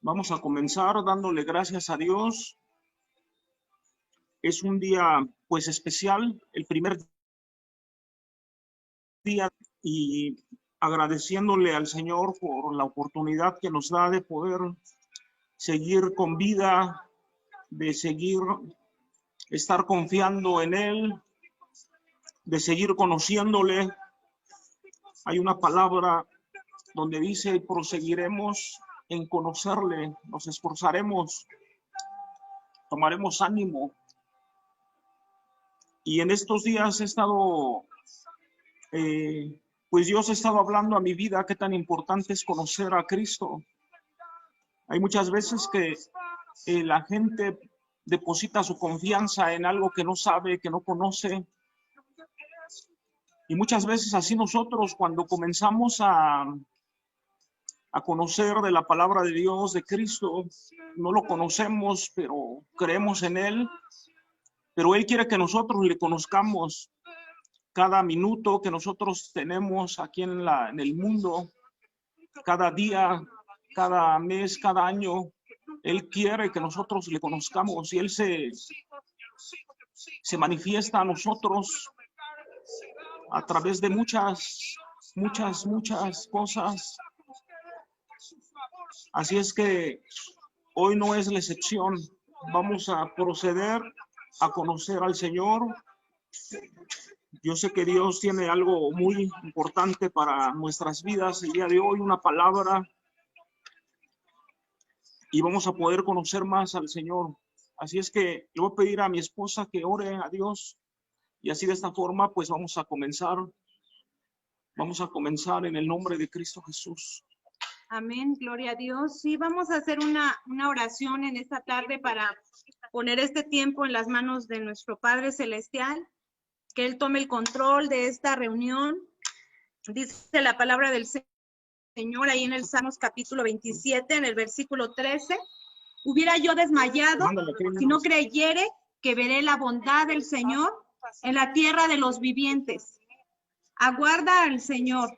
Vamos a comenzar dándole gracias a Dios. Es un día pues especial, el primer día, y agradeciéndole al Señor por la oportunidad que nos da de poder seguir con vida, de seguir estar confiando en Él, de seguir conociéndole. Hay una palabra donde dice: proseguiremos en conocerle, nos esforzaremos, tomaremos ánimo. Y en estos días he estado, pues Dios ha estado hablando a mi vida qué tan importante es conocer a Cristo. Hay muchas veces que la gente deposita su confianza en algo que no sabe, que no conoce. Y muchas veces así nosotros, cuando comenzamos a conocer de la palabra de Dios, de Cristo, no lo conocemos, pero creemos en Él. Pero Él quiere que nosotros le conozcamos cada minuto que nosotros tenemos aquí en el mundo, cada día, cada mes, cada año. Él quiere que nosotros le conozcamos y Él se manifiesta a nosotros a través de muchas cosas. Así es que hoy no es la excepción. Vamos a proceder a conocer al Señor. Yo sé que Dios tiene algo muy importante para nuestras vidas el día de hoy, una palabra, y vamos a poder conocer más al Señor. Así es que yo voy a pedir a mi esposa que ore a Dios, y así de esta forma pues vamos a comenzar en el nombre de Cristo Jesús. Amén, gloria a Dios. Sí, vamos a hacer una oración en esta tarde para poner este tiempo en las manos de nuestro Padre Celestial, que Él tome el control de esta reunión. Dice la palabra del Señor ahí en el Salmos capítulo 27, en el versículo 13. Hubiera yo desmayado si no creyere que veré la bondad del Señor en la tierra de los vivientes. Aguarda al Señor,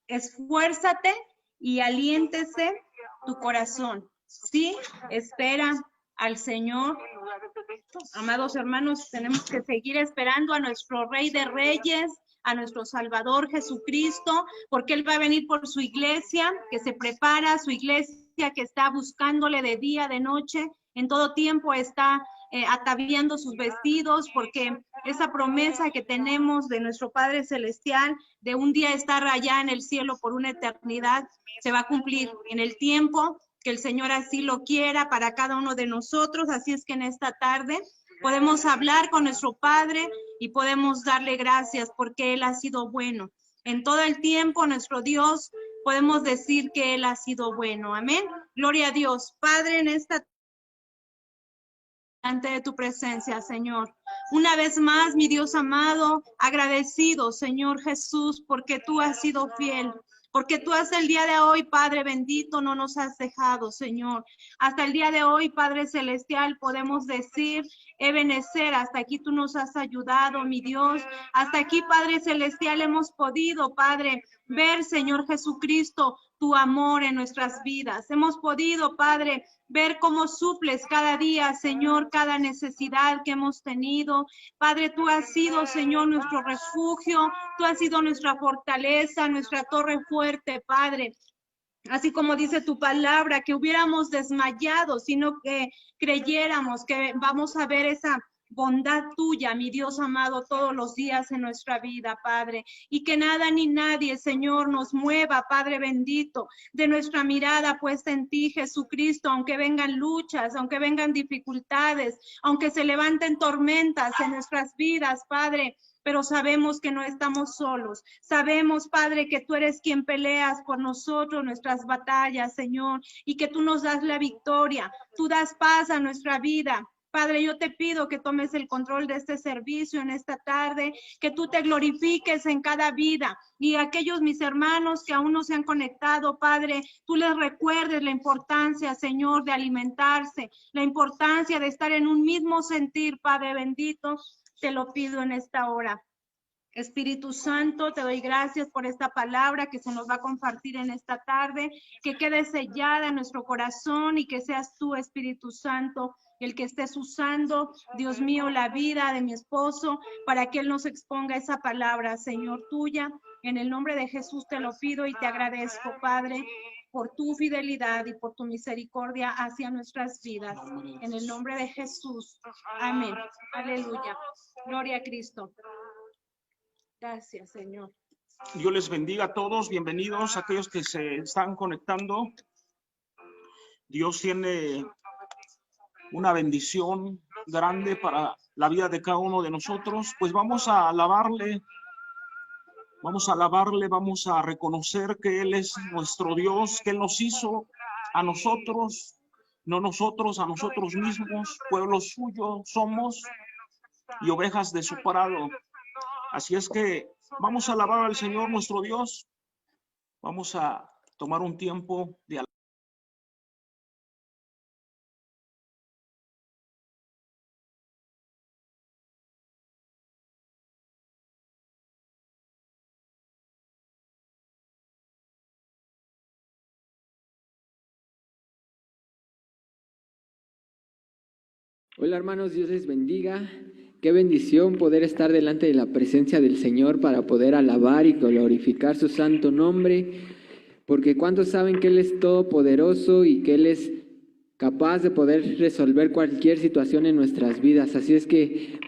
esfuérzate y aliéntese tu corazón. Sí, espera al Señor. Amados hermanos, tenemos que seguir esperando a nuestro Rey de Reyes, a nuestro Salvador Jesucristo, porque Él va a venir por su iglesia, que se prepara, su iglesia que está buscándole de día, de noche, en todo tiempo está ataviando sus vestidos, porque esa promesa que tenemos de nuestro Padre Celestial, de un día estar allá en el cielo por una eternidad, se va a cumplir en el tiempo que el Señor así lo quiera para cada uno de nosotros. Así es que en esta tarde podemos hablar con nuestro Padre y podemos darle gracias porque Él ha sido bueno. En todo el tiempo, nuestro Dios, podemos decir que Él ha sido bueno. Amén. Gloria a Dios. Padre, en esta ante de tu presencia, Señor. Una vez más, mi Dios amado, agradecido, Señor Jesús, porque tú has sido fiel, porque tú hasta el día de hoy, Padre bendito, no nos has dejado, Señor. Hasta el día de hoy, Padre celestial, podemos decir, Ebenezer, hasta aquí tú nos has ayudado, mi Dios. Hasta aquí, Padre celestial, hemos podido, Padre, ver, Señor Jesucristo, tu amor en nuestras vidas. Hemos podido, Padre, ver cómo suples cada día, Señor, cada necesidad que hemos tenido. Padre, tú has sido, Señor, nuestro refugio, tú has sido nuestra fortaleza, nuestra torre fuerte, Padre. Así como dice tu palabra, que hubiéramos desmayado, sino que creyéramos que vamos a ver esa bondad tuya, mi Dios amado, todos los días en nuestra vida, Padre, y que nada ni nadie, Señor, nos mueva, Padre bendito, de nuestra mirada puesta en ti, Jesucristo, aunque vengan luchas, aunque vengan dificultades, aunque se levanten tormentas en nuestras vidas, Padre, pero sabemos que no estamos solos. Sabemos, Padre, que tú eres quien peleas por nosotros nuestras batallas, Señor, y que tú nos das la victoria. Tú das paz a nuestra vida. Padre, yo te pido que tomes el control de este servicio en esta tarde, que tú te glorifiques en cada vida y aquellos mis hermanos que aún no se han conectado, Padre, tú les recuerdes la importancia, Señor, de alimentarse, la importancia de estar en un mismo sentir, Padre bendito, te lo pido en esta hora. Espíritu Santo, te doy gracias por esta palabra que se nos va a compartir en esta tarde, que quede sellada en nuestro corazón y que seas tú, Espíritu Santo, el que estés usando, Dios mío, la vida de mi esposo para que él nos exponga esa palabra, Señor, tuya. En el nombre de Jesús te lo pido y te agradezco, Padre, por tu fidelidad y por tu misericordia hacia nuestras vidas. En el nombre de Jesús. Amén. Aleluya. Gloria a Cristo. Gracias, Señor. Dios les bendiga a todos. Bienvenidos a aquellos que se están conectando. Dios tiene una bendición grande para la vida de cada uno de nosotros. Pues vamos a alabarle. Vamos a alabarle, vamos a reconocer que Él es nuestro Dios, que Él nos hizo a nosotros, no nosotros a nosotros mismos, pueblo suyo somos y ovejas de su prado. Así es que vamos a alabar al Señor nuestro Dios. Vamos a tomar un tiempo de alabar. Hola hermanos, Dios les bendiga. Qué bendición poder estar delante de la presencia del Señor para poder alabar y glorificar su santo nombre, porque ¿cuántos saben que Él es todopoderoso y que Él es capaz de poder resolver cualquier situación en nuestras vidas? Así es que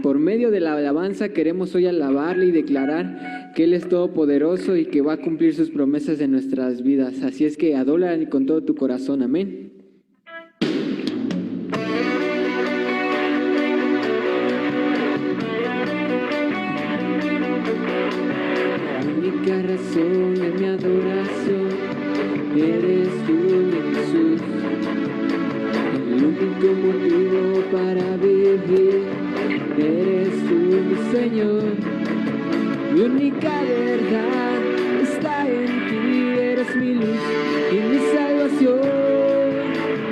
por medio de la alabanza queremos hoy alabarle y declarar que Él es todopoderoso y que va a cumplir sus promesas en nuestras vidas. Así es que adórale con todo tu corazón. Amén. La razón de mi adoración eres tú, mi Jesús. El único motivo para vivir eres tú, mi Señor. Mi única verdad está en ti, eres mi luz y mi salvación.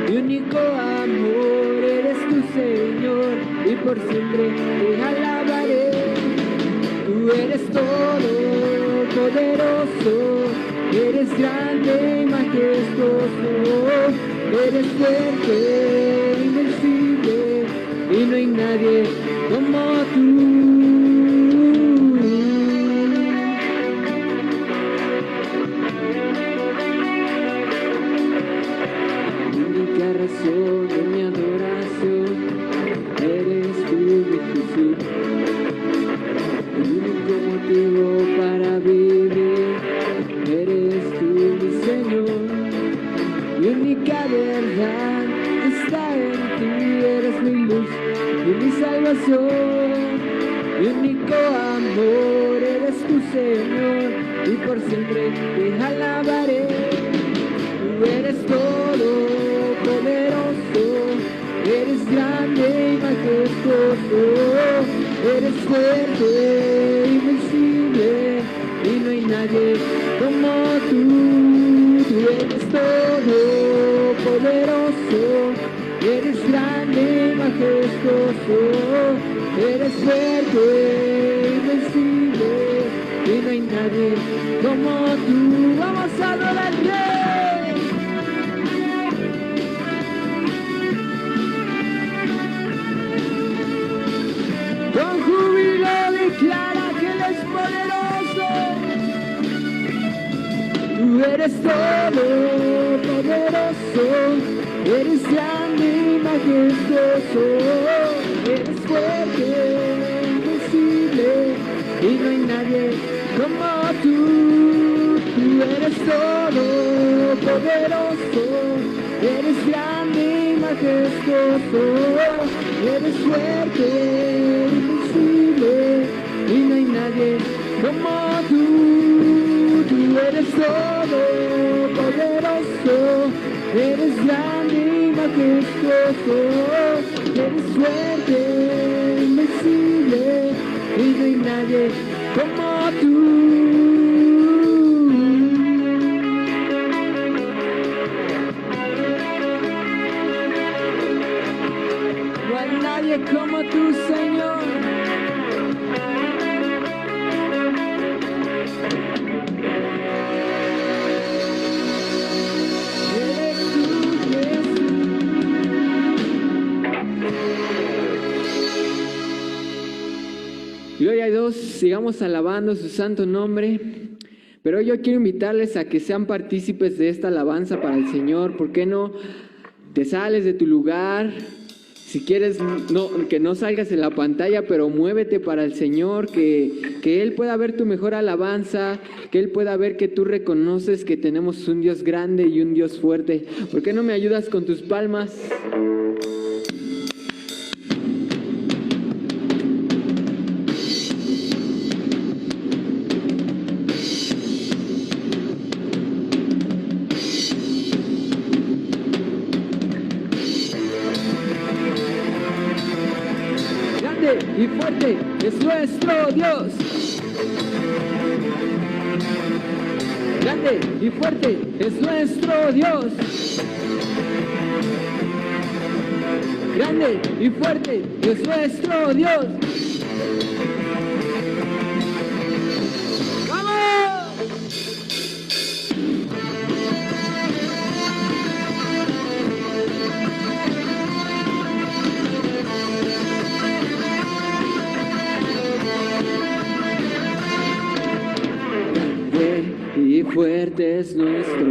Mi único amor eres tu Señor y por siempre te alabaré. Tú eres todo poderoso, eres grande y majestuoso, eres fuerte, invencible, y no hay nadie como tú. La única razón de mi adoración eres tú, mi Jesús. El único motivo para vivir eres tú, mi Señor. Mi única verdad está en ti, eres mi luz y mi salvación. Mi único amor eres tu Señor y por siempre te alabaré. Tú eres todo poderoso, eres grande y majestuoso, eres fuerte, invencible, y no hay nadie como tú. Tú eres todo poderoso, eres grande y majestuoso, eres fuerte, invencible, y no hay nadie como tú. Vamos a adorar al Rey. Con júbilo declara que Él es poderoso. Tú eres todo poderoso, eres grande y majestuoso, eres fuerte, invencible, y no hay nadie como tú. Tú eres todo poderoso, eres grande y majestuoso, eres fuerte, invencible, y no hay nadie como tú. Tú eres todo poderoso, eres grande y majestuoso, eres fuerte, invencible, y no hay nadie como tú. No hay nadie como tú, Señor. Gloria a Dios, sigamos alabando su santo nombre. Pero yo quiero invitarles a que sean partícipes de esta alabanza para el Señor. ¿Por qué no te sales de tu lugar? Si quieres, que no salgas en la pantalla, pero muévete para el Señor, que Él pueda ver tu mejor alabanza, que Él pueda ver que tú reconoces que tenemos un Dios grande y un Dios fuerte. ¿Por qué no me ayudas con tus palmas? Y fuerte es nuestro Dios. Grande y fuerte es nuestro Dios. Grande y fuerte es nuestro Dios. Y fuerte es nuestro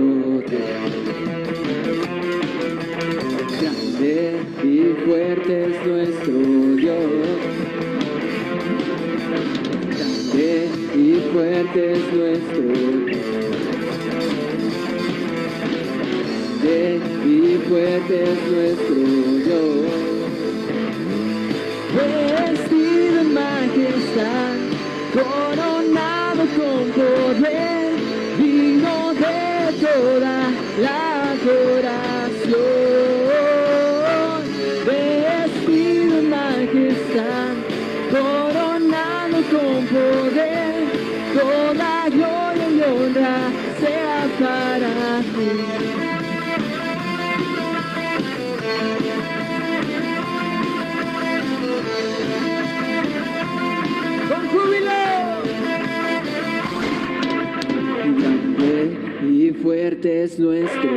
Dios. Grande y fuerte es nuestro Dios. Grande y fuerte es nuestro Dios. Grande y fuerte es nuestro Dios. Vestido en majestad, coronado con poder, digno de toda la adoración, vestido en majestad, coronado con poder, toda gloria y honra sea para ti. Con júbilo. Grande y fuerte es nuestro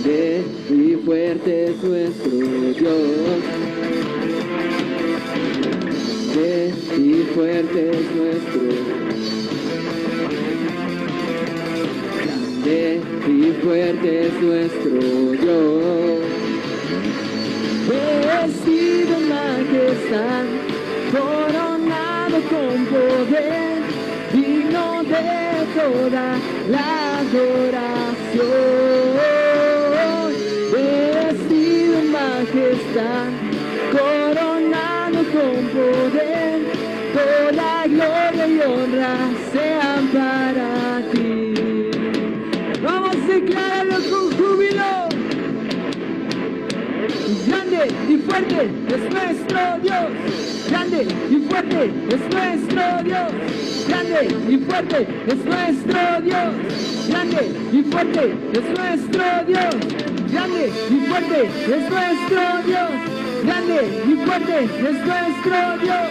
Grande y fuerte es nuestro Dios. Grande y fuerte es nuestro Grande y fuerte es nuestro Dios. Vestido en majestad, coronado con poder, digno de toda la adoración, vestido en majestad, coronado con poder, toda gloria y honra sean para ti. Vamos a declararlo con júbilo. Grande y fuerte es nuestro Dios. Grande y fuerte es nuestro Dios. Grande y fuerte es nuestro Dios. Grande y fuerte es nuestro Dios. Grande y fuerte es nuestro Dios. Grande y fuerte es nuestro Dios.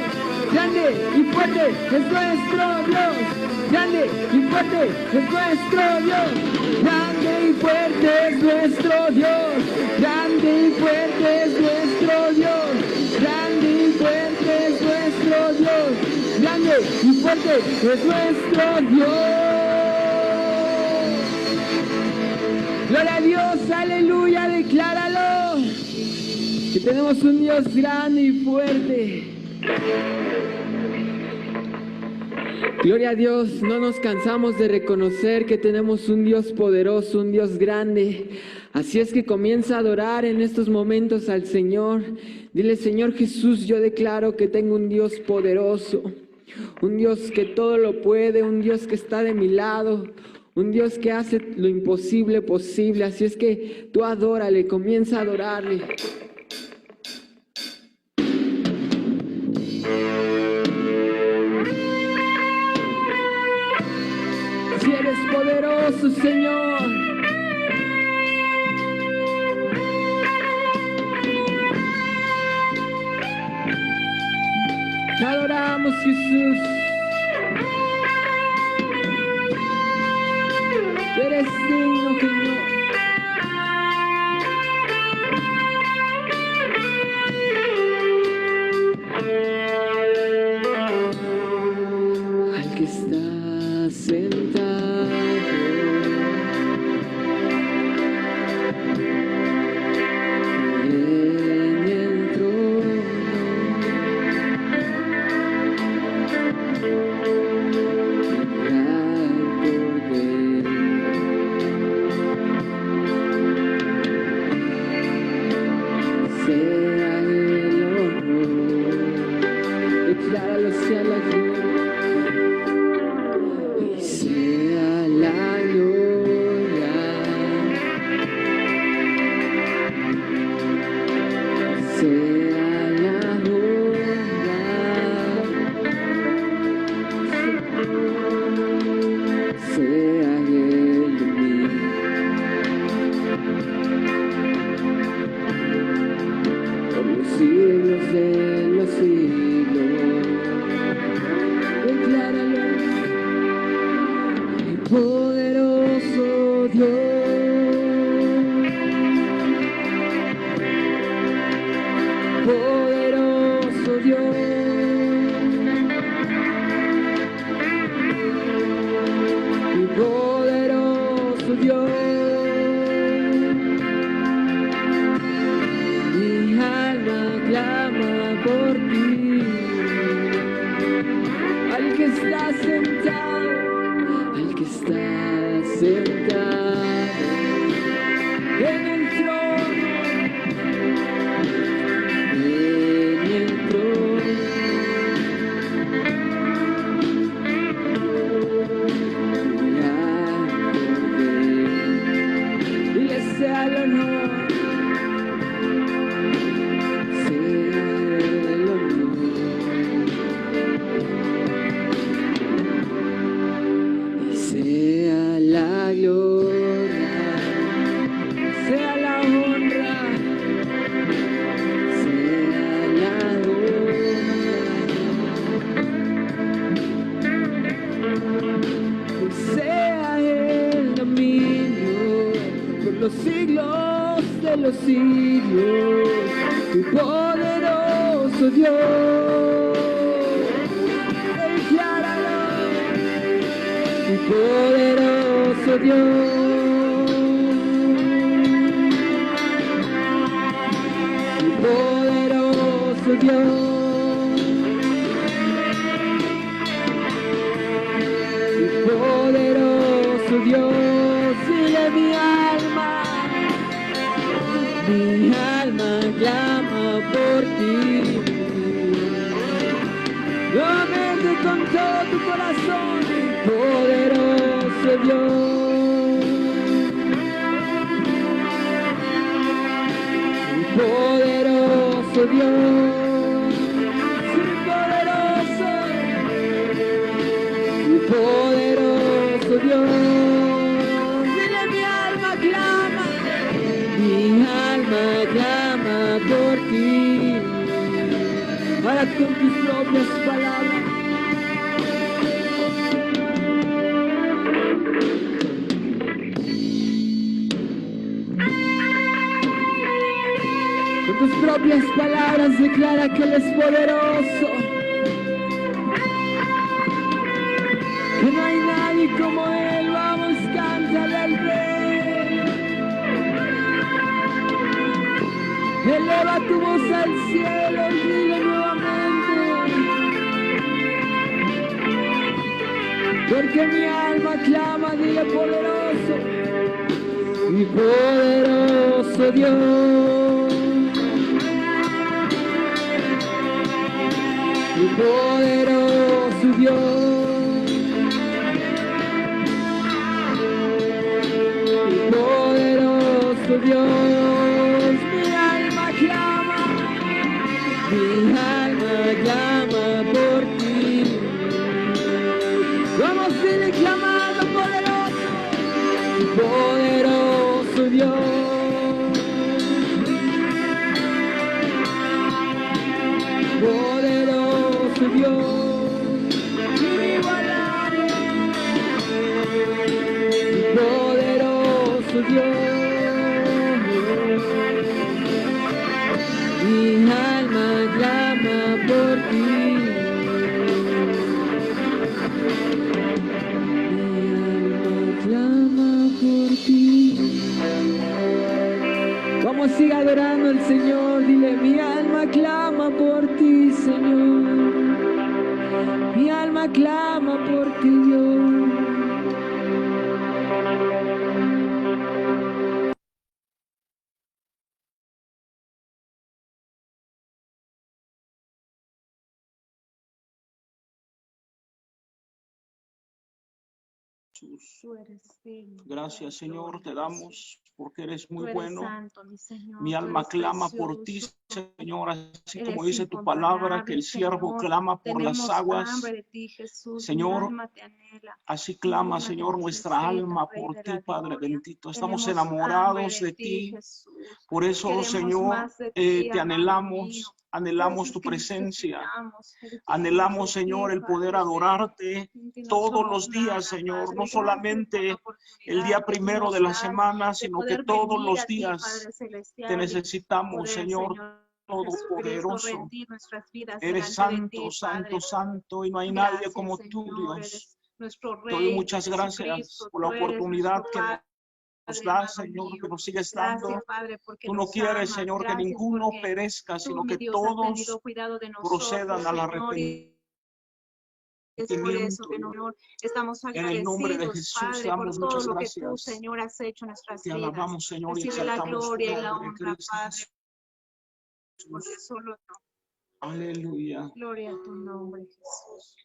Grande y fuerte es nuestro Dios. Grande y fuerte es nuestro Dios. Grande y fuerte es nuestro Dios. Grande y fuerte es nuestro Dios. Grande y fuerte es nuestro Dios. Grande y fuerte es nuestro Dios. Gloria a Dios, aleluya, decláralo. Que tenemos un Dios grande y fuerte. Gloria a Dios, no nos cansamos de reconocer que tenemos un Dios poderoso, un Dios grande. Así es que comienza a adorar en estos momentos al Señor. Dile: Señor Jesús, yo declaro que tengo un Dios poderoso, un Dios que todo lo puede, un Dios que está de mi lado, un Dios que hace lo imposible posible. Así es que tú adórale, comienza a adorarle. Si eres poderoso, Señor. Te adoramos, Jesús. Tú eres digno, Señor. ti. Al que está sentado, al que está sentado en el trono, en el trono. Dile sea el honor, sea el honor, y sea la gloria, sea la honra, sea la honra, y sea el dominio por los siglos de los siglos, tu poderoso Dios. Decláralo, tu poderoso Dios, tu poderoso Dios, tu poderoso Dios. Dile mi alma clama por ti. Nuevamente con todo tu corazón, poderoso Dios, poderoso Dios, poderoso, poderoso Dios. Dile mi alma clama por ti. Ahora con tus propias palabras. Con tus propias palabras declara que Él es poderoso, que no hay nadie como Él. Vamos, cántale al Rey. Eleva tu voz al cielo y dile nuevamente, porque mi alma clama, dile poderoso, mi poderoso Dios, mi poderoso Dios, mi poderoso Dios. Mi alma clama por ti. Vamos a ir clamando, poderoso, poderoso Dios, poderoso Dios, inigualable, poderoso Dios. Mi alma clama por ti. Mi alma clama por ti. Vamos, siga adorando al Señor. Dile, mi alma clama por ti, Señor. Mi alma clama por ti, Dios. Tú eres digno. Gracias, Señor, te damos porque eres muy Tú eres bueno. santo, mi Señor. Mi Tú alma eres clama por precioso. ti, Señor, así Eres como dice tu palabra, que el siervo incomparable, clama por Señor. las Tenemos aguas. hambre de ti, Jesús. Señor, Mi alma te anhela. así Mi clama, alma te Señor, nuestra necesita, alma Rey por de ti, la Padre gloria. bendito. Estamos Tenemos enamorados hambre de ti. Jesús. Por eso, Queremos Señor, más de ti, te amado mío. anhelamos, Por eso anhelamos es tu que presencia. necesitamos de ti, Anhelamos, Señor, el poder Padre. adorarte Sin ti no todos somos los días, nada, Señor, Padre. no Gracias por la solamente el oportunidad día que tú primero nos de la das semana, de sino que poder todos venir los a ti, días Padre te Celestial, y necesitamos, poder, Señor Señor Jesucristo, Todopoderoso. rendir nuestras vidas Eres delante de santo, ti, Padre. santo, santo, y no hay nadie Gracias, como tú, Señor, Dios. eres nuestro Te doy Rey, muchas gracias Jesucristo, por la tú eres oportunidad nuestro que me nos Padre, das, amado Señor, mío. que nos sigues Gracias, dando. Padre, porque Tú no nos quieres, amas. Señor, que Gracias ninguno porque perezca, tú, sino mi que Dios, has tenido todos cuidado de nosotros, procedan al Señor, y es por eso arrepentimiento. que nosotros estamos En el nombre de agradecidos, Jesús, te Padre, por damos todo muchas lo que tú, gracias. Señor, has hecho en nuestras Te vidas. alabamos, Señor, y Recibe la exaltamos tu gloria y la nombre, honra, Cristo Padre, Jesús. porque solo tú. Aleluya. Gloria a tu nombre, Jesús.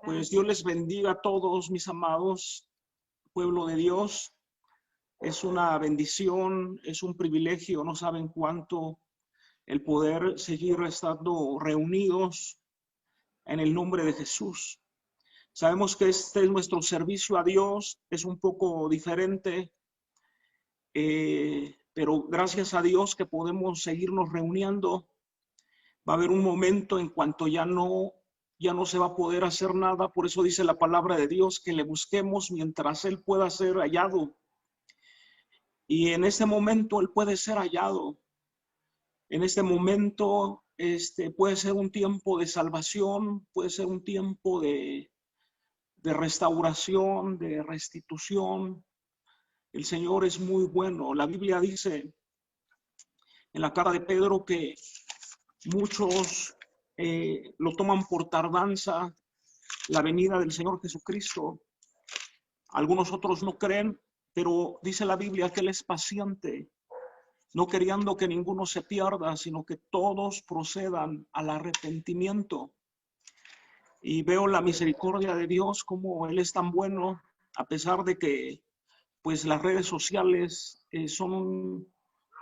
Pues Gracias. Dios les bendiga a todos, mis amados, pueblo de Dios. Es una bendición, es un privilegio, no saben cuánto, el poder seguir estando reunidos en el nombre de Jesús. Sabemos que este es nuestro servicio a Dios, es un poco diferente, pero gracias a Dios que podemos seguirnos reuniendo. Va a haber un momento en cuanto ya no se va a poder hacer nada, por eso dice la palabra de Dios que le busquemos mientras Él pueda ser hallado. Y en este momento Él puede ser hallado. En este momento puede ser un tiempo de salvación, puede ser un tiempo de restauración, de restitución. El Señor es muy bueno. La Biblia dice en la carta de Pedro que muchos lo toman por tardanza la venida del Señor Jesucristo. Algunos otros no creen, pero dice la Biblia que Él es paciente, no queriendo que ninguno se pierda, sino que todos procedan al arrepentimiento. Y veo la misericordia de Dios, como Él es tan bueno, a pesar de que pues las redes sociales son,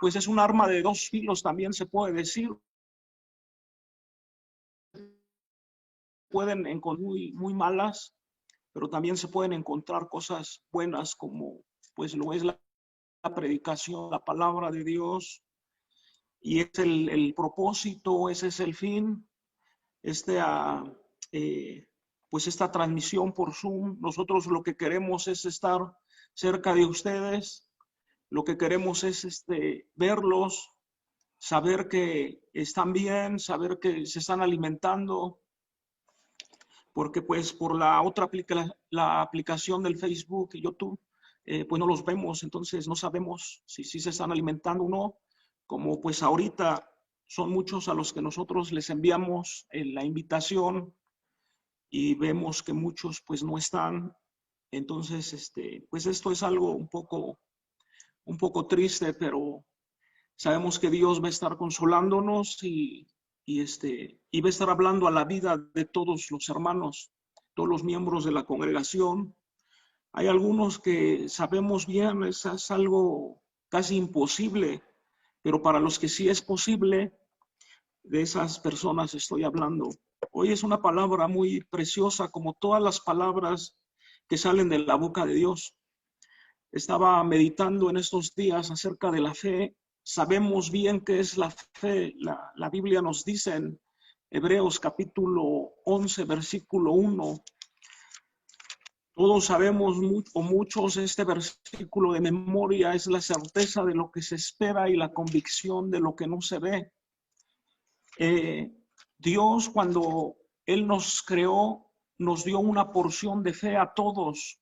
pues es un arma de dos filos, también se puede decir. Pueden encontrar muy malas, pero también se pueden encontrar cosas buenas, como pues lo es la predicación, la palabra de Dios, y es el propósito, ese es el fin, pues esta transmisión por Zoom. Nosotros lo que queremos es estar cerca de ustedes, lo que queremos es verlos, saber que están bien, saber que se están alimentando, porque pues por la otra la aplicación del Facebook y YouTube, pues no los vemos, entonces no sabemos si se están alimentando o no, como pues ahorita son muchos a los que nosotros les enviamos la invitación y vemos que muchos pues no están. Entonces, pues esto es algo un poco triste, pero sabemos que Dios va a estar consolándonos y va a estar hablando a la vida de todos los hermanos, todos los miembros de la congregación. Hay algunos que sabemos bien, es algo casi imposible, pero para los que sí es posible, de esas personas estoy hablando. Hoy es una palabra muy preciosa, como todas las palabras que salen de la boca de Dios. Estaba meditando en estos días acerca de la fe. Sabemos bien qué es la fe. La Biblia nos dice en Hebreos capítulo 11, versículo 1. Todos sabemos, muchos, este versículo de memoria: es la certeza de lo que se espera y la convicción de lo que no se ve. Dios, cuando Él nos creó, nos dio una porción de fe a todos.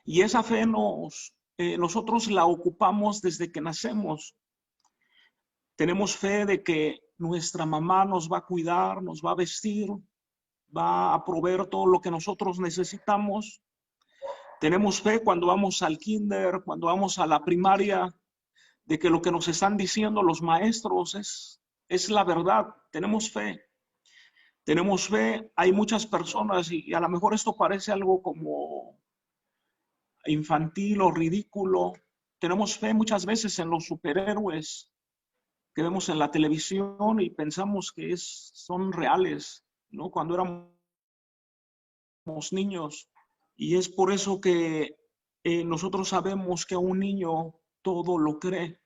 Y esa fe nosotros la ocupamos desde que nacemos. Tenemos fe de que nuestra mamá nos va a cuidar, nos va a vestir, va a proveer todo lo que nosotros necesitamos. Tenemos fe cuando vamos al kinder, cuando vamos a la primaria, de que lo que nos están diciendo los maestros es la verdad. Tenemos fe. Tenemos fe. Hay muchas personas, y a lo mejor esto parece algo como infantil o ridículo. Tenemos fe muchas veces en los superhéroes que vemos en la televisión y pensamos que son reales, ¿no? Cuando éramos niños. Y es por eso que nosotros sabemos que a un niño todo lo cree.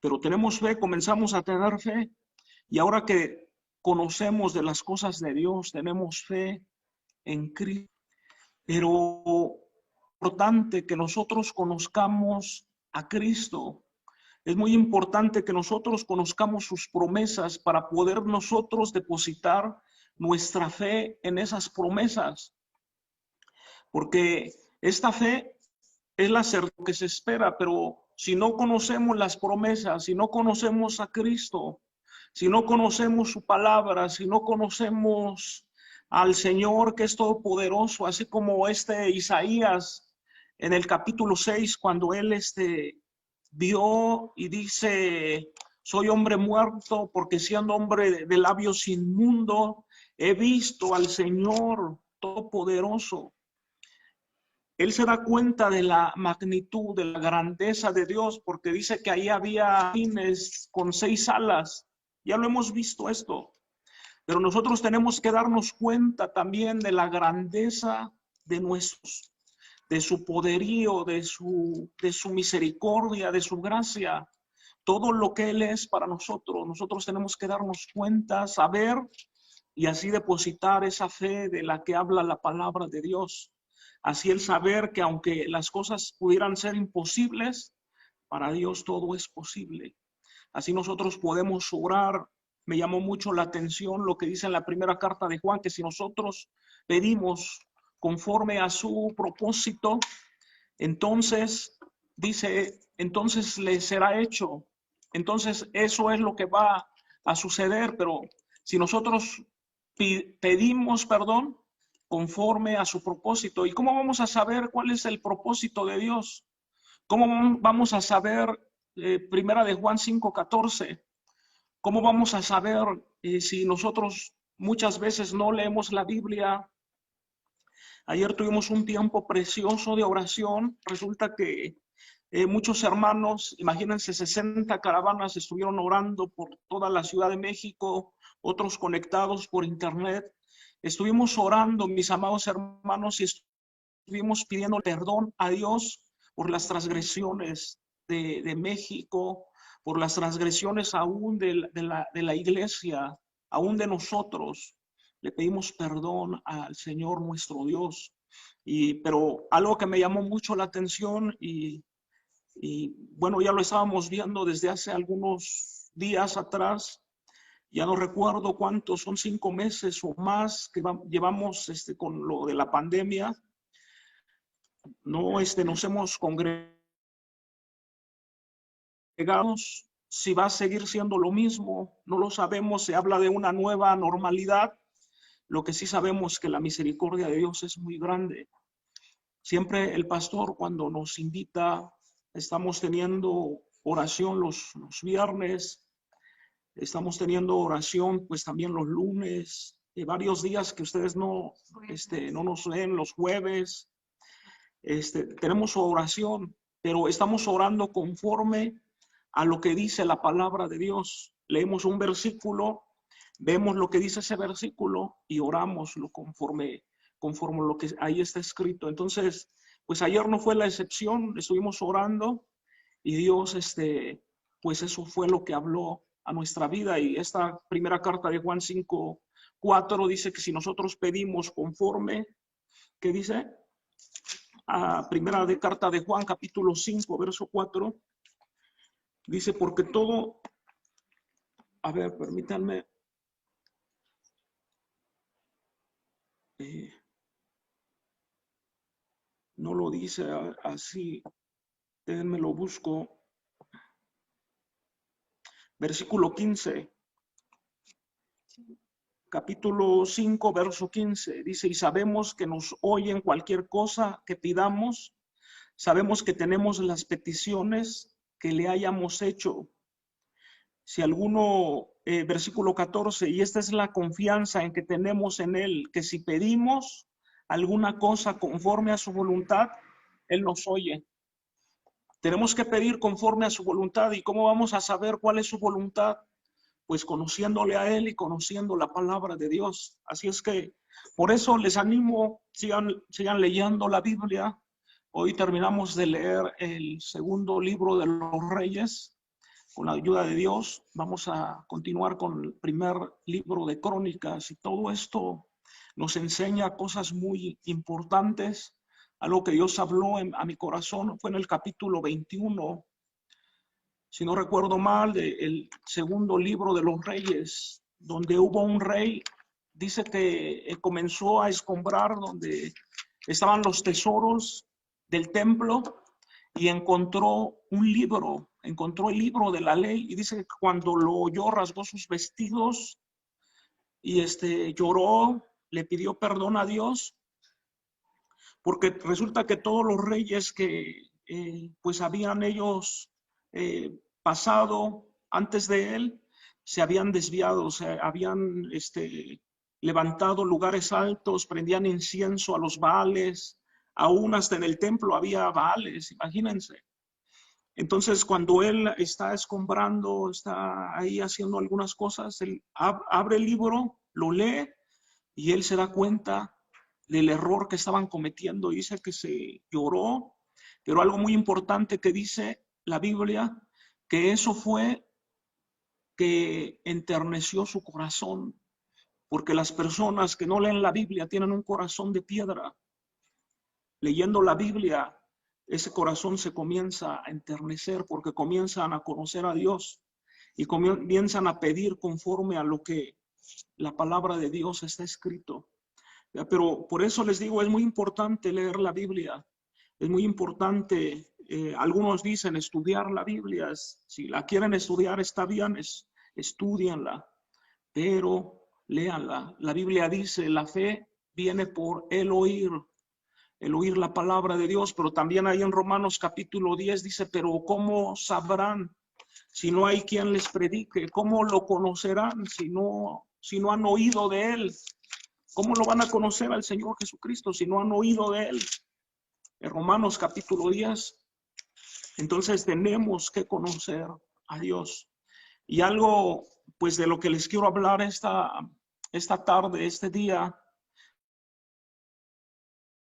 Pero tenemos fe, comenzamos a tener fe, y ahora que conocemos de las cosas de Dios, tenemos fe en Cristo. Pero es importante que nosotros conozcamos a Cristo. Es muy importante que nosotros conozcamos sus promesas para poder nosotros depositar nuestra fe en esas promesas. Porque esta fe es la certeza que se espera, pero si no conocemos las promesas, si no conocemos a Cristo, si no conocemos su palabra, si no conocemos al Señor que es todopoderoso, así como Isaías en el capítulo 6, cuando él vio y dice, soy hombre muerto porque siendo hombre de labios inmundo, he visto al Señor todopoderoso. Él se da cuenta de la magnitud, de la grandeza de Dios, porque dice que ahí había delfines con 6 alas. Ya lo hemos visto esto. Pero nosotros tenemos que darnos cuenta también de la grandeza de de su poderío, de su misericordia, de su gracia. Todo lo que Él es para nosotros. Nosotros tenemos que darnos cuenta, saber y así depositar esa fe de la que habla la palabra de Dios. Así el saber que aunque las cosas pudieran ser imposibles, para Dios todo es posible. Así nosotros podemos orar. Me llamó mucho la atención lo que dice en la primera carta de Juan, que si nosotros pedimos conforme a su propósito, entonces dice, entonces le será hecho. Entonces eso es lo que va a suceder, pero si nosotros pedimos perdón conforme a su propósito. ¿Y cómo vamos a saber cuál es el propósito de Dios? ¿Cómo vamos a saber, primera de Juan 5:14? ¿Cómo vamos a saber si nosotros muchas veces no leemos la Biblia? Ayer tuvimos un tiempo precioso de oración. Resulta que muchos hermanos, imagínense, 60 caravanas estuvieron orando por toda la Ciudad de México, otros conectados por internet. Estuvimos orando, mis amados hermanos, y estuvimos pidiendo perdón a Dios por las transgresiones de México, por las transgresiones aún de la iglesia, aún de nosotros. Le pedimos perdón al Señor nuestro Dios. Pero algo que me llamó mucho la atención y bueno, ya lo estábamos viendo desde hace algunos días atrás. Ya no recuerdo cuántos, son 5 meses o más que llevamos con lo de la pandemia. No, nos hemos congregado. Si va a seguir siendo lo mismo, no lo sabemos. Se habla de una nueva normalidad. Lo que sí sabemos es que la misericordia de Dios es muy grande. Siempre el pastor, cuando nos invita, estamos teniendo oración los viernes. Estamos teniendo oración, pues también los lunes, varios días que ustedes no nos ven, los jueves. Tenemos oración, pero estamos orando conforme a lo que dice la palabra de Dios. Leemos un versículo, vemos lo que dice ese versículo y oramos conforme lo que ahí está escrito. Entonces, pues ayer no fue la excepción, estuvimos orando y Dios, pues eso fue lo que habló a nuestra vida. Y esta primera carta de Juan 5:4 dice que si nosotros pedimos conforme, ¿qué dice? Primera de carta de Juan, capítulo 5, verso 4, dice, porque todo, a ver, permítanme, no lo dice así, déjenme lo busco. Versículo 15, capítulo 5, verso 15, dice, y sabemos que nos oyen cualquier cosa que pidamos, sabemos que tenemos las peticiones que le hayamos hecho. Si alguno, versículo 14, y esta es la confianza en que tenemos en Él, que si pedimos alguna cosa conforme a su voluntad, Él nos oye. Tenemos que pedir conforme a su voluntad. ¿Y cómo vamos a saber cuál es su voluntad? Pues conociéndole a Él y conociendo la palabra de Dios. Así es que por eso les animo, sigan leyendo la Biblia. Hoy terminamos de leer el segundo libro de los Reyes. Con la ayuda de Dios vamos a continuar con el primer libro de Crónicas, y todo esto nos enseña cosas muy importantes. Algo que Dios habló a mi corazón fue en el capítulo 21, si no recuerdo mal, del segundo libro de los Reyes, donde hubo un rey, dice que comenzó a escombrar donde estaban los tesoros del templo, y encontró un libro, encontró el libro de la ley, y dice que cuando lo oyó rasgó sus vestidos y lloró, le pidió perdón a Dios, porque resulta que todos los reyes que pues habían ellos pasado antes de él, se habían desviado, se habían levantado lugares altos, prendían incienso a los Baales, aún hasta en el templo había Baales, imagínense. Entonces, cuando él está escombrando, está ahí haciendo algunas cosas, él abre el libro, lo lee y él se da cuenta del error que estaban cometiendo. Dice que se lloró, pero algo muy importante que dice la Biblia, que eso fue que enterneció su corazón, porque las personas que no leen la Biblia tienen un corazón de piedra. Leyendo la Biblia, ese corazón se comienza a enternecer porque comienzan a conocer a Dios y comienzan a pedir conforme a lo que la palabra de Dios está escrito. Pero por eso les digo, es muy importante leer la Biblia. Es muy importante, algunos dicen estudiar la Biblia. Si la quieren estudiar está bien, estudianla, pero léanla. La Biblia dice, la fe viene por el oír la palabra de Dios, pero también ahí en Romanos capítulo 10 dice, pero ¿cómo sabrán si no hay quien les predique? ¿Cómo lo conocerán si no han oído de él? ¿Cómo lo van a conocer al Señor Jesucristo si no han oído de él? En Romanos capítulo 10. Entonces tenemos que conocer a Dios. Y algo, pues, de lo que les quiero hablar esta tarde, este día,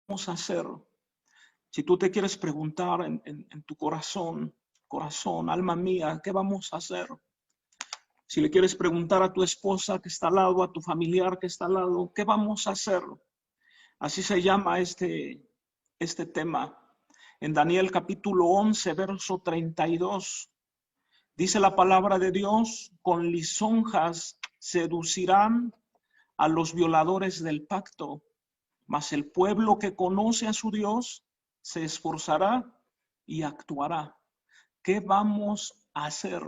vamos a hacer. Si tú te quieres preguntar en tu corazón, alma mía, ¿qué vamos a hacer? Si le quieres preguntar a tu esposa que está al lado, a tu familiar que está al lado, ¿qué vamos a hacer? Así se llama este tema. En Daniel capítulo 11, verso 32, dice la palabra de Dios, con lisonjas seducirán a los violadores del pacto, mas el pueblo que conoce a su Dios se esforzará y actuará. ¿Qué vamos a hacer?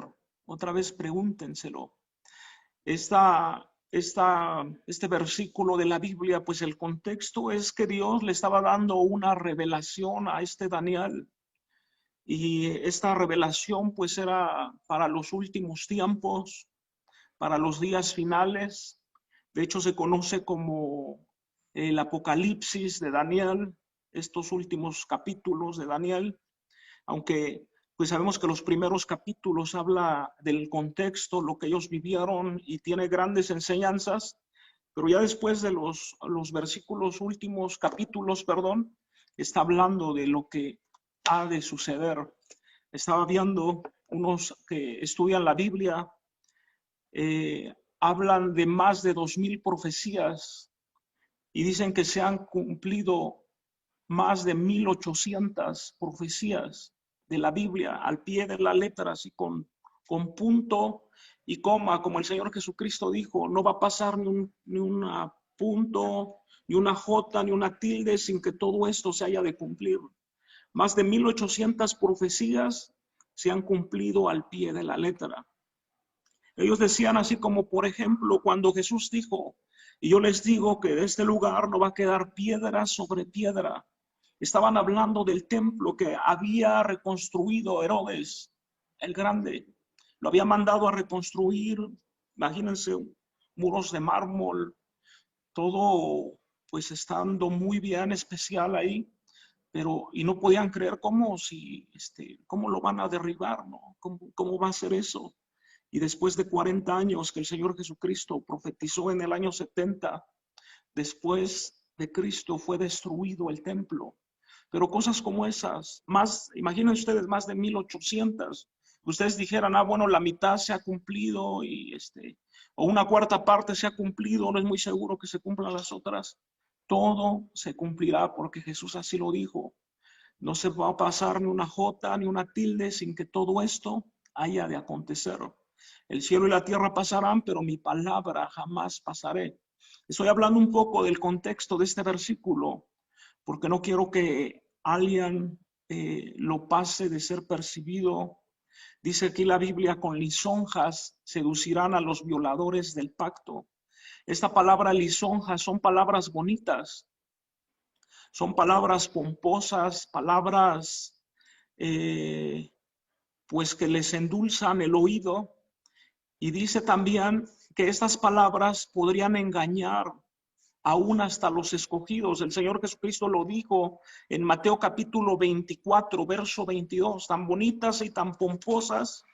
Otra vez pregúntenselo. Este versículo de la Biblia, pues el contexto es que Dios le estaba dando una revelación a Daniel. Y esta revelación pues era para los últimos tiempos, para los días finales. De hecho se conoce como el Apocalipsis de Daniel, estos últimos capítulos de Daniel, aunque pues sabemos que los primeros capítulos habla del contexto, lo que ellos vivieron y tiene grandes enseñanzas, pero ya después de los versículos, últimos capítulos, está hablando de lo que ha de suceder. Estaba viendo unos que estudian la Biblia, hablan de más de 2000 profecías y dicen que se han cumplido más de 1800 profecías de la Biblia al pie de la letra, así con punto y coma, como el Señor Jesucristo dijo, no va a pasar ni un punto, ni una jota, ni una tilde sin que todo esto se haya de cumplir. Más de 1800 profecías se han cumplido al pie de la letra. Ellos decían así como, por ejemplo, cuando Jesús dijo, y yo les digo que de este lugar no va a quedar piedra sobre piedra. Estaban hablando del templo que había reconstruido Herodes el Grande. Lo había mandado a reconstruir, imagínense, muros de mármol, todo pues estando muy bien, especial ahí. Pero, y no podían creer cómo lo van a derribar, ¿no? ¿Cómo va a ser eso? Y después de 40 años que el Señor Jesucristo profetizó en el año 70, después de Cristo fue destruido el templo. Pero cosas como esas, imaginen ustedes, más de 1800, ustedes dijeran, bueno, la mitad se ha cumplido o una cuarta parte se ha cumplido, no es muy seguro que se cumplan las otras. Todo se cumplirá porque Jesús así lo dijo. No se va a pasar ni una jota ni una tilde sin que todo esto haya de acontecer. El cielo y la tierra pasarán, pero mi palabra jamás pasaré. Estoy hablando un poco del contexto de este versículo, porque no quiero que alguien lo pase de ser percibido. Dice aquí la Biblia, con lisonjas seducirán a los violadores del pacto. Esta palabra lisonjas son palabras bonitas, son palabras pomposas, palabras pues que les endulzan el oído. Y dice también que estas palabras podrían engañar aún hasta los escogidos. El Señor Jesucristo lo dijo en Mateo capítulo 24, verso 22, tan bonitas y tan pomposas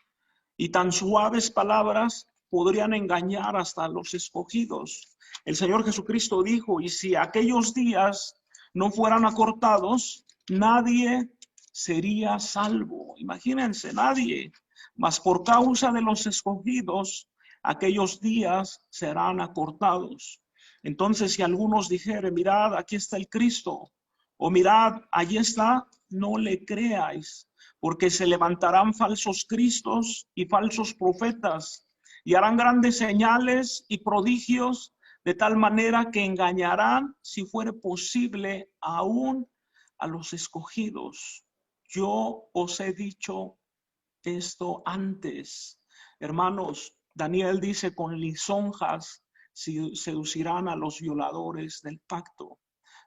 y tan suaves palabras podrían engañar hasta los escogidos. El Señor Jesucristo dijo, y si aquellos días no fueran acortados, nadie sería salvo. Imagínense, nadie. Mas por causa de los escogidos, aquellos días serán acortados. Entonces, si algunos dijeren, mirad, aquí está el Cristo, o mirad, allí está, no le creáis, porque se levantarán falsos cristos y falsos profetas, y harán grandes señales y prodigios, de tal manera que engañarán, si fuere posible, aún a los escogidos. Yo os he dicho esto antes. Hermanos, Daniel dice, con lisonjas seducirán a los violadores del pacto,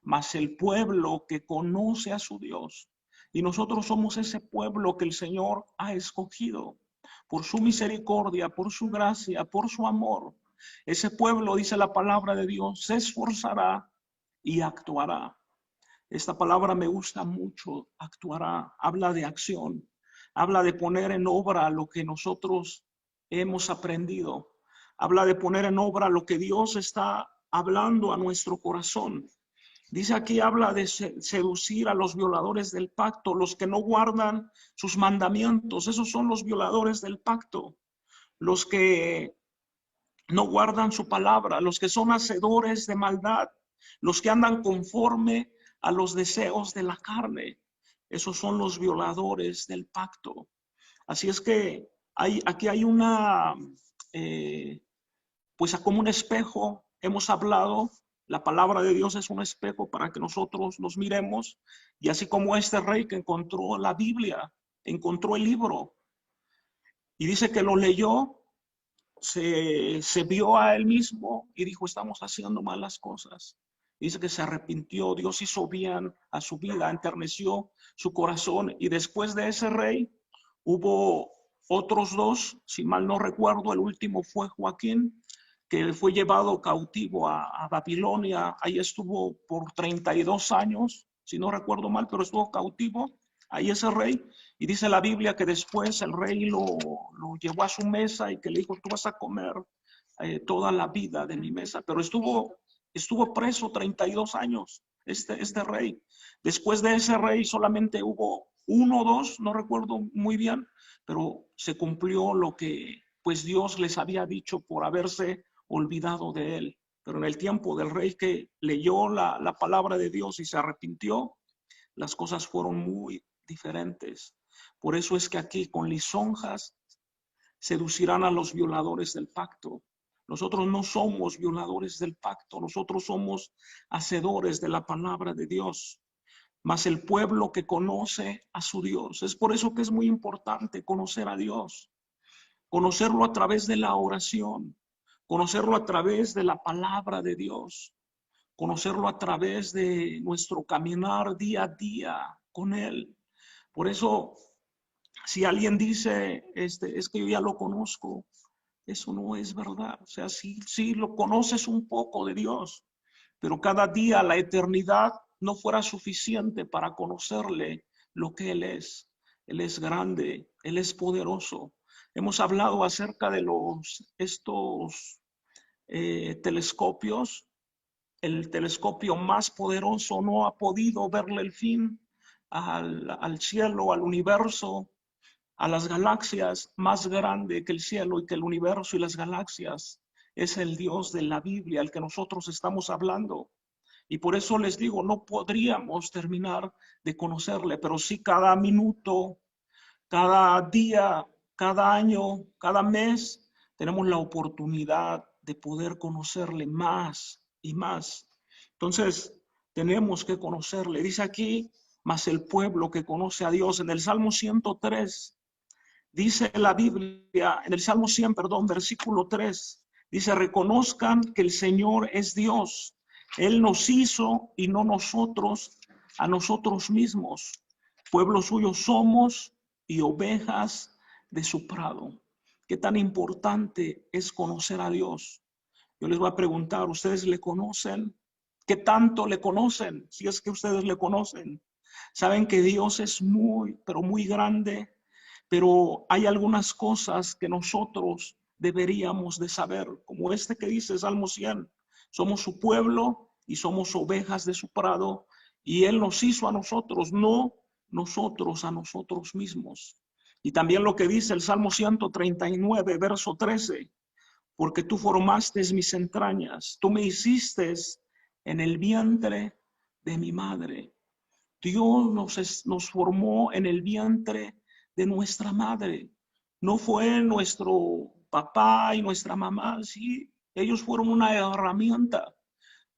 mas el pueblo que conoce a su Dios, y nosotros somos ese pueblo que el Señor ha escogido por su misericordia, por su gracia, por su amor. Ese pueblo, dice la palabra de Dios, se esforzará y actuará. Esta palabra me gusta mucho, actuará, habla de acción, habla de poner en obra lo que nosotros hemos aprendido, habla de poner en obra lo que Dios está hablando a nuestro corazón. Dice aquí, habla de seducir a los violadores del pacto, los que no guardan sus mandamientos. Esos son los violadores del pacto, los que no guardan su palabra, los que son hacedores de maldad, los que andan conforme a los deseos de la carne. Esos son los violadores del pacto. Así es que aquí hay una, pues como un espejo, hemos hablado. La palabra de Dios es un espejo para que nosotros nos miremos, y así como este rey que encontró la Biblia, encontró el libro, y dice que lo leyó, se vio a él mismo y dijo, estamos haciendo malas cosas. Dice que se arrepintió, Dios hizo bien a su vida, enterneció su corazón, y después de ese rey hubo otros dos, si mal no recuerdo, el último fue Joaquín, que fue llevado cautivo a Babilonia. Ahí estuvo por 32 años, si no recuerdo mal, pero estuvo cautivo ahí ese rey. Y dice la Biblia que después el rey lo llevó a su mesa y que le dijo, tú vas a comer toda la vida de mi mesa. Pero estuvo preso 32 años este rey. Después de ese rey solamente hubo uno o dos, no recuerdo muy bien, pero se cumplió lo que pues Dios les había dicho por haberse olvidado de él. Pero en el tiempo del rey que leyó la palabra de Dios y se arrepintió, las cosas fueron muy diferentes. Por eso es que aquí con lisonjas seducirán a los violadores del pacto. Nosotros no somos violadores del pacto, nosotros somos hacedores de la palabra de Dios, mas el pueblo que conoce a su Dios. Es por eso que es muy importante conocer a Dios, conocerlo a través de la oración, conocerlo a través de la palabra de Dios, conocerlo a través de nuestro caminar día a día con Él. Por eso, si alguien dice, es que yo ya lo conozco, eso no es verdad. O sea, sí lo conoces un poco de Dios, pero cada día la eternidad no fuera suficiente para conocerle lo que Él es. Él es grande, Él es poderoso. Hemos hablado acerca de estos telescopios. El telescopio más poderoso no ha podido verle el fin al cielo, al universo, a las galaxias. Más grande que el cielo y que el universo y las galaxias es el Dios de la Biblia, al que nosotros estamos hablando. Y por eso les digo, no podríamos terminar de conocerle, pero sí cada minuto, cada día, cada año, cada mes, tenemos la oportunidad de poder conocerle más y más. Entonces, tenemos que conocerle. Dice aquí, mas el pueblo que conoce a Dios. En el Salmo 103, dice la Biblia, en el Salmo 100, perdón, versículo 3, dice, reconozcan que el Señor es Dios. Él nos hizo y no nosotros a nosotros mismos. Pueblo suyo somos y ovejas de su prado. ¿Qué tan importante es conocer a Dios? Yo les voy a preguntar, ¿ustedes le conocen? ¿Qué tanto le conocen? Si es que ustedes le conocen. Saben que Dios es muy, pero muy grande, pero hay algunas cosas que nosotros deberíamos de saber, como este que dice Salmo 100. Somos su pueblo y somos ovejas de su prado, y Él nos hizo a nosotros, no nosotros a nosotros mismos. Y también lo que dice el Salmo 139, verso 13, porque tú formaste mis entrañas, tú me hiciste en el vientre de mi madre. Dios nos formó en el vientre de nuestra madre. No fue nuestro papá y nuestra mamá, sí, ellos fueron una herramienta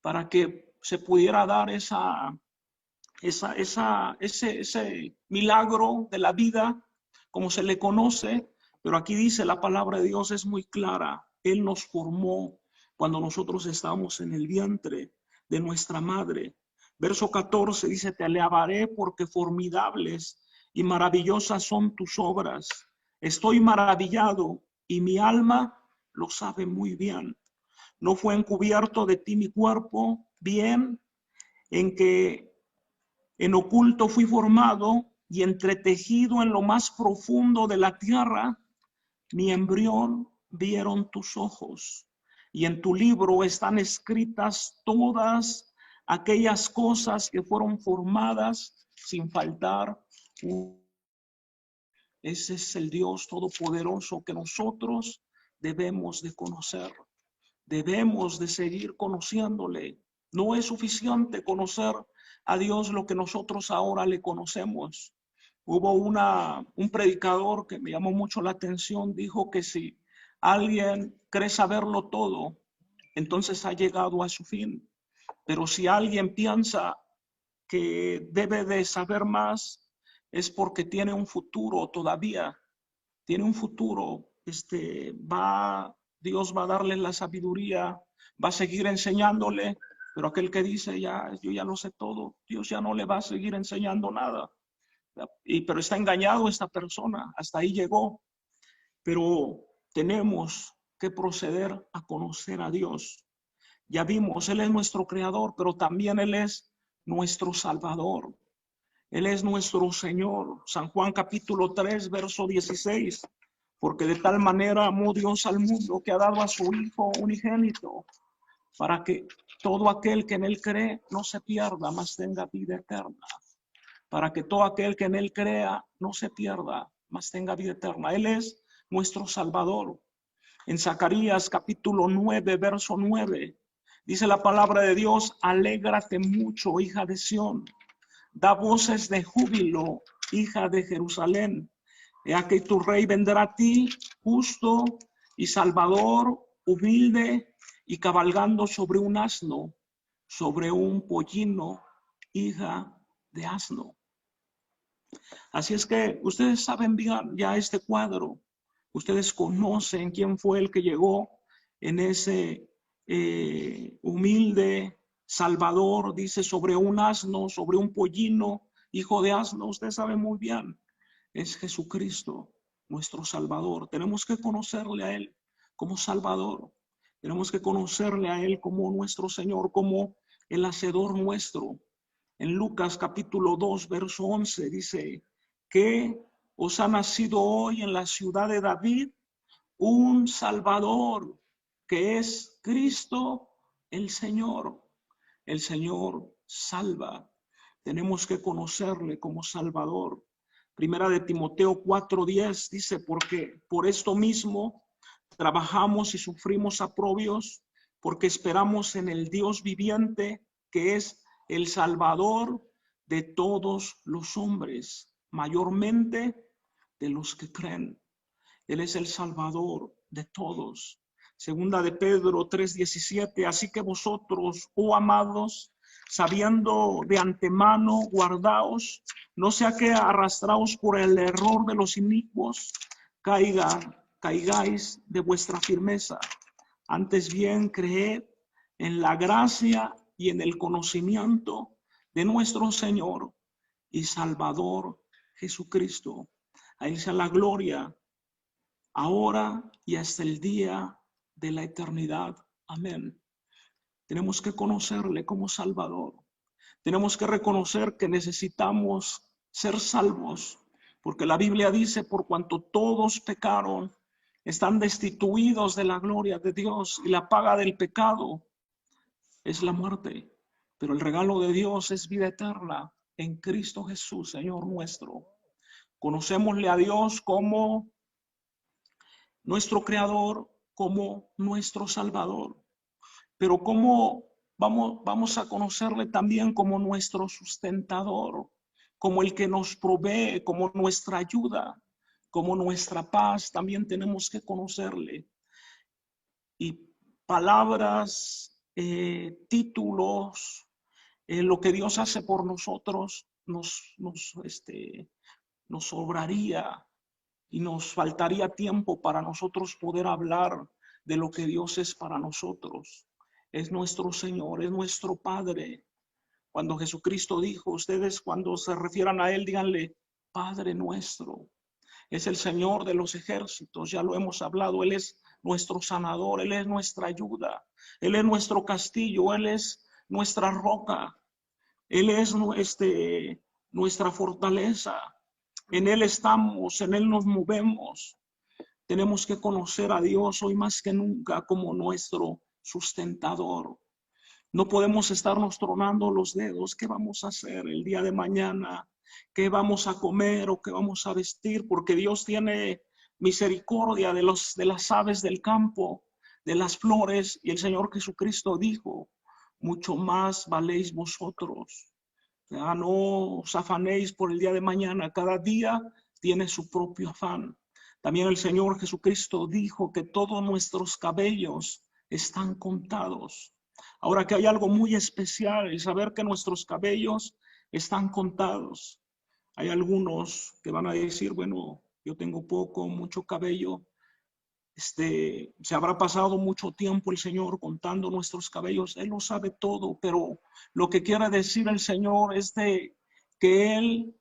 para que se pudiera dar ese milagro de la vida, como se le conoce. Pero aquí dice, la palabra de Dios es muy clara. Él nos formó cuando nosotros estábamos en el vientre de nuestra madre. Verso 14 dice, te alabaré porque formidables y maravillosas son tus obras. Estoy maravillado y mi alma lo sabe muy bien. No fue encubierto de ti mi cuerpo, bien, en que en oculto fui formado y entretejido en lo más profundo de la tierra. Mi embrión vieron tus ojos, y en tu libro están escritas todas aquellas cosas que fueron formadas sin faltar. Ese es el Dios todopoderoso que nosotros debemos de conocer. Debemos de seguir conociéndole. No es suficiente conocer a Dios lo que nosotros ahora le conocemos. Hubo un predicador que me llamó mucho la atención, dijo que si alguien cree saberlo todo, entonces ha llegado a su fin. Pero si alguien piensa que debe de saber más, es porque tiene un futuro todavía. Tiene un futuro. Dios va a darle la sabiduría, va a seguir enseñándole, pero aquel que dice, yo ya lo sé todo, Dios ya no le va a seguir enseñando nada. Pero está engañado esta persona, hasta ahí llegó. Pero tenemos que proceder a conocer a Dios. Ya vimos, Él es nuestro creador, pero también Él es nuestro Salvador. Él es nuestro Señor. San Juan capítulo 3, verso 16. Porque de tal manera amó Dios al mundo que ha dado a su Hijo unigénito, para que todo aquel que en Él cree no se pierda, mas tenga vida eterna. Para que todo aquel que en Él crea no se pierda, mas tenga vida eterna. Él es nuestro Salvador. En Zacarías capítulo 9, verso 9, dice la palabra de Dios, alégrate mucho, hija de Sión. Da voces de júbilo, hija de Jerusalén. He aquí tu rey vendrá a ti, justo y salvador, humilde y cabalgando sobre un asno, sobre un pollino, hija de asno. Así es que ustedes saben bien ya este cuadro. Ustedes conocen quién fue el que llegó en ese humilde Salvador, dice, sobre un asno, sobre un pollino, hijo de asno. Usted sabe muy bien, es Jesucristo, nuestro Salvador. Tenemos que conocerle a Él como Salvador. Tenemos que conocerle a Él como nuestro Señor, como el Hacedor nuestro. En Lucas capítulo 2, verso 11, dice que os ha nacido hoy en la ciudad de David un Salvador, que es Cristo el Señor. El Señor salva. Tenemos que conocerle como Salvador. Primera de Timoteo 4:10 dice, porque por esto mismo trabajamos y sufrimos aprobios, porque esperamos en el Dios viviente, que es el Salvador de todos los hombres, mayormente de los que creen. Él es el Salvador de todos. Segunda de Pedro 3:17, así que vosotros, oh amados, sabiendo de antemano, guardaos, no sea que arrastraos por el error de los inicuos, caigáis de vuestra firmeza. Antes bien, creed en la gracia y en el conocimiento de nuestro Señor y Salvador Jesucristo. A Él sea la gloria, ahora y hasta el día de la eternidad. Amén. Tenemos que conocerle como Salvador. Tenemos que reconocer que necesitamos ser salvos, porque la Biblia dice, por cuanto todos pecaron, están destituidos de la gloria de Dios, y la paga del pecado es la muerte, pero el regalo de Dios es vida eterna en Cristo Jesús, Señor nuestro. Conocémosle a Dios como nuestro Creador, como nuestro Salvador, pero ¿cómo vamos a conocerle también como nuestro sustentador, como el que nos provee, como nuestra ayuda, como nuestra paz? También tenemos que conocerle. Y palabras, títulos, lo que Dios hace por nosotros nos sobraría y nos faltaría tiempo para nosotros poder hablar de lo que Dios es para nosotros. Es nuestro Señor, es nuestro Padre. Cuando Jesucristo dijo, ustedes cuando se refieran a Él, díganle, Padre nuestro. Es el Señor de los ejércitos, ya lo hemos hablado. Él es nuestro sanador, Él es nuestra ayuda, Él es nuestro castillo, Él es nuestra roca, Él es nuestra fortaleza. En Él estamos, en Él nos movemos. Tenemos que conocer a Dios hoy más que nunca como nuestro sustentador. No podemos estarnos tronando los dedos. ¿Qué vamos a hacer el día de mañana? ¿Qué vamos a comer o qué vamos a vestir? Porque Dios tiene misericordia de las aves del campo, de las flores, y el Señor Jesucristo dijo, mucho más valéis vosotros. Ya no os afanéis por el día de mañana, cada día tiene su propio afán. También el Señor Jesucristo dijo que todos nuestros cabellos están contados. Ahora, que hay algo muy especial, el saber que nuestros cabellos están contados. Hay algunos que van a decir, bueno, yo tengo poco, mucho cabello. Se habrá pasado mucho tiempo el Señor contando nuestros cabellos. Él lo sabe todo, pero lo que quiere decir el Señor es que Él,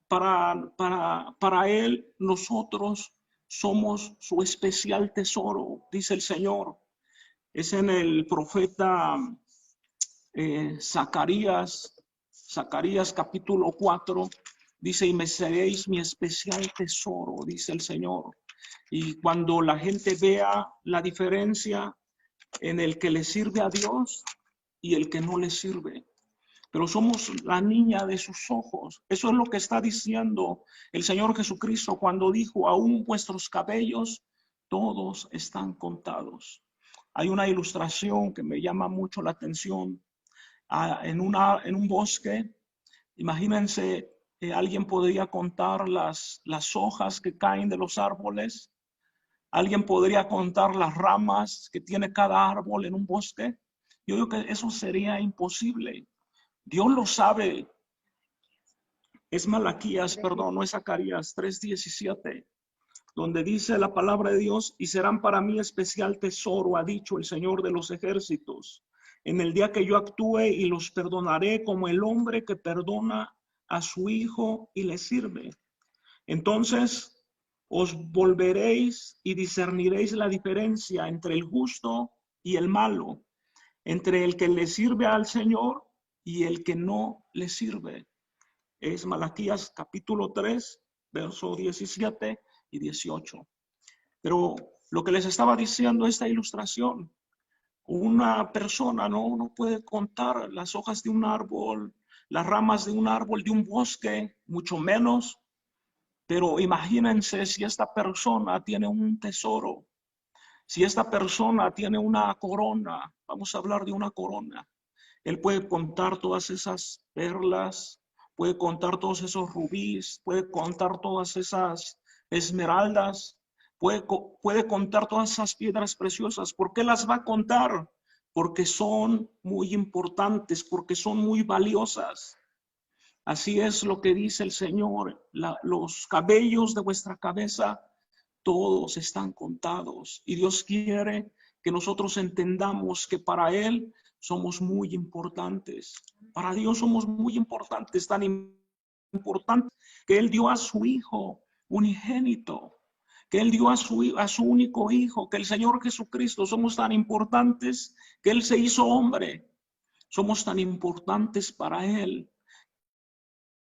para Él, nosotros somos su especial tesoro, dice el Señor. Es en el profeta Zacarías capítulo 4, dice, y me seréis mi especial tesoro, dice el Señor. Y cuando la gente vea la diferencia en el que le sirve a Dios y el que no le sirve, pero somos la niña de sus ojos. Eso es lo que está diciendo el Señor Jesucristo cuando dijo, aún vuestros cabellos todos están contados. Hay una ilustración que me llama mucho la atención. En un bosque, imagínense, alguien podría contar las hojas que caen de los árboles. Alguien podría contar las ramas que tiene cada árbol en un bosque. Yo digo que eso sería imposible. Dios lo sabe. Es Malaquías, perdón, no es Zacarías 3:17, donde dice la palabra de Dios, y serán para mí especial tesoro, ha dicho el Señor de los ejércitos, en el día que yo actúe, y los perdonaré como el hombre que perdona a su hijo y le sirve. Entonces os volveréis y discerniréis la diferencia entre el justo y el malo, entre el que le sirve al Señor y el que no le sirve. Es Malaquías capítulo 3, versos 17 y 18. Pero lo que les estaba diciendo esta ilustración, una persona no puede contar las hojas de un árbol, las ramas de un árbol, de un bosque, mucho menos. Pero imagínense si esta persona tiene un tesoro, si esta persona tiene una corona, vamos a hablar de una corona. Él puede contar todas esas perlas, puede contar todos esos rubíes, puede contar todas esas esmeraldas, puede contar todas esas piedras preciosas. ¿Por qué las va a contar? porque son muy importantes, porque son muy valiosas. Así es lo que dice el Señor, los cabellos de vuestra cabeza, todos están contados. Y Dios quiere que nosotros entendamos que para Él somos muy importantes. Para Dios somos muy importantes, tan importantes que Él dio a su Hijo unigénito, que Él dio a su único Hijo, que el Señor Jesucristo. Somos tan importantes que Él se hizo hombre. Somos tan importantes para Él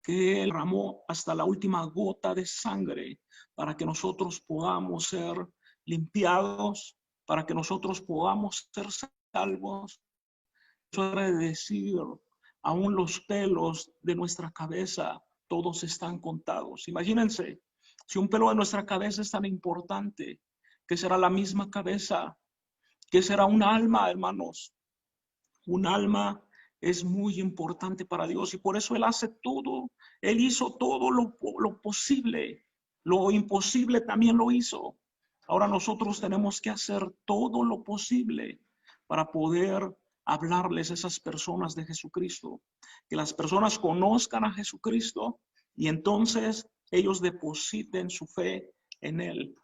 que Él derramó hasta la última gota de sangre para que nosotros podamos ser limpiados, para que nosotros podamos ser salvos. Eso quiere decir, aún los pelos de nuestra cabeza, todos están contados. Imagínense, si un pelo de nuestra cabeza es tan importante, ¿qué será la misma cabeza? ¿Qué será un alma, hermanos? Un alma es muy importante para Dios y por eso Él hace todo. Él hizo todo lo posible. Lo imposible también lo hizo. Ahora nosotros tenemos que hacer todo lo posible para poder hablarles a esas personas de Jesucristo. Que las personas conozcan a Jesucristo y entonces ellos depositen su fe en Él.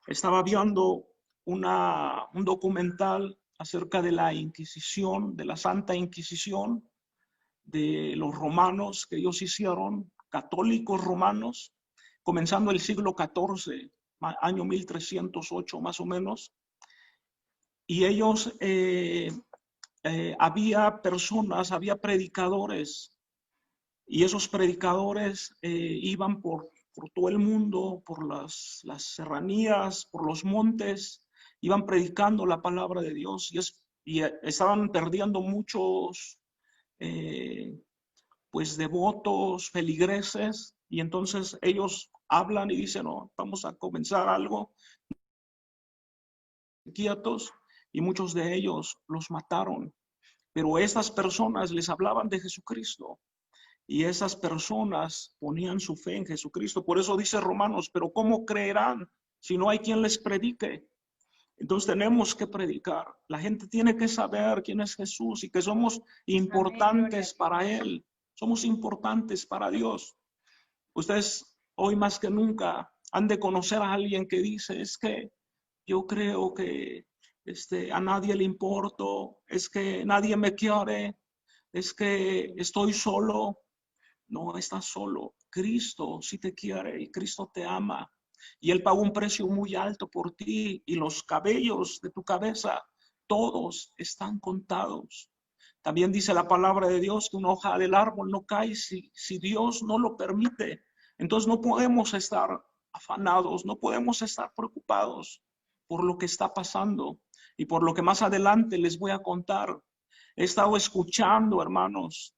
Estaba viendo un documental acerca de la Inquisición, de la Santa Inquisición, de los romanos que ellos hicieron, católicos romanos, comenzando el siglo XIV, año 1308 más o menos. Y ellos, había personas, había predicadores, y esos predicadores iban por todo el mundo, por las serranías, por los montes, iban predicando la palabra de Dios y estaban perdiendo muchos pues devotos, feligreses, y entonces ellos hablan y dicen, no, vamos a comenzar algo, quietos, y muchos de ellos los mataron. Pero estas personas les hablaban de Jesucristo y esas personas ponían su fe en Jesucristo. Por eso dice Romanos, pero ¿cómo creerán si no hay quien les predique? Entonces tenemos que predicar. La gente tiene que saber quién es Jesús y que somos importantes para Él. Somos importantes para Dios. Ustedes hoy más que nunca han de conocer a alguien que dice, es que yo creo que a nadie le importo, es que nadie me quiere, es que estoy solo. No estás solo. Cristo sí te quiere y Cristo te ama. Y Él pagó un precio muy alto por ti y los cabellos de tu cabeza, todos están contados. También dice la palabra de Dios que una hoja del árbol no cae si Dios no lo permite. Entonces no podemos estar afanados, no podemos estar preocupados por lo que está pasando y por lo que más adelante les voy a contar. He estado escuchando, hermanos,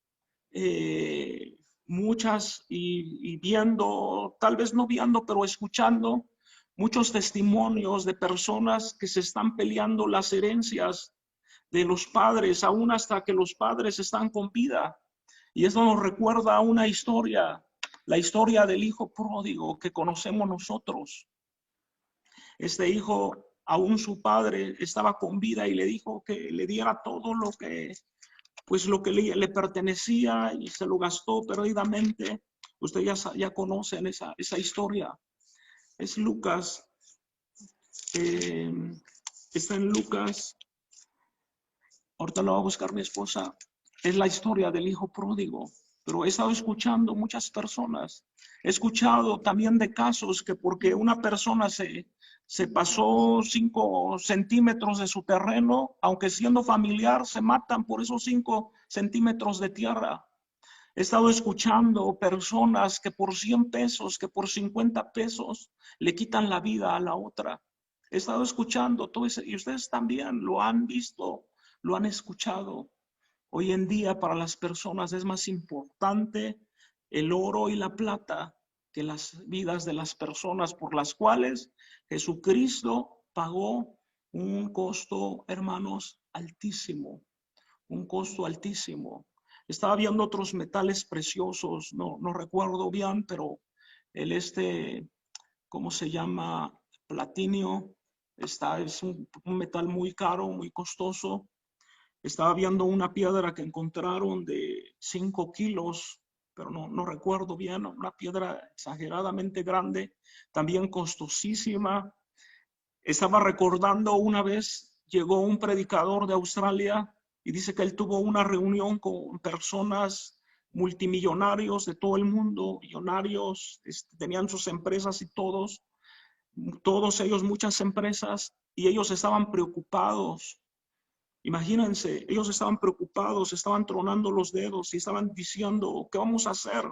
muchas y viendo, tal vez no viendo, pero escuchando muchos testimonios de personas que se están peleando las herencias de los padres, aún hasta que los padres están con vida. Y esto nos recuerda a una historia, la historia del hijo pródigo que conocemos nosotros. Este hijo, aún su padre estaba con vida y le dijo que le diera todo lo que le pertenecía y se lo gastó perdidamente. Ustedes ya conocen esa historia. Es Lucas, está en Lucas, ahorita lo va a buscar mi esposa, es la historia del hijo pródigo. Pero he estado escuchando muchas personas, he escuchado también de casos que porque una persona se pasó 5 centímetros de su terreno, aunque siendo familiar, se matan por esos 5 centímetros de tierra. He estado escuchando personas que por 100 pesos, que por 50 pesos le quitan la vida a la otra. He estado escuchando todo eso y ustedes también lo han visto, lo han escuchado. Hoy en día para las personas es más importante el oro y la plata que las vidas de las personas por las cuales Jesucristo pagó un costo, hermanos, altísimo, un costo altísimo. Estaba viendo otros metales preciosos, no recuerdo bien, pero ¿cómo se llama? Platinio, es un metal muy caro, muy costoso. estaba viendo una piedra que encontraron de 5 kilos, pero no recuerdo bien, una piedra exageradamente grande, también costosísima. Estaba recordando una vez, llegó un predicador de Australia y dice que él tuvo una reunión con personas multimillonarios de todo el mundo, millonarios, tenían sus empresas y todos ellos, muchas empresas, y ellos estaban preocupados. Imagínense, ellos estaban preocupados, estaban tronando los dedos y estaban diciendo, ¿qué vamos a hacer?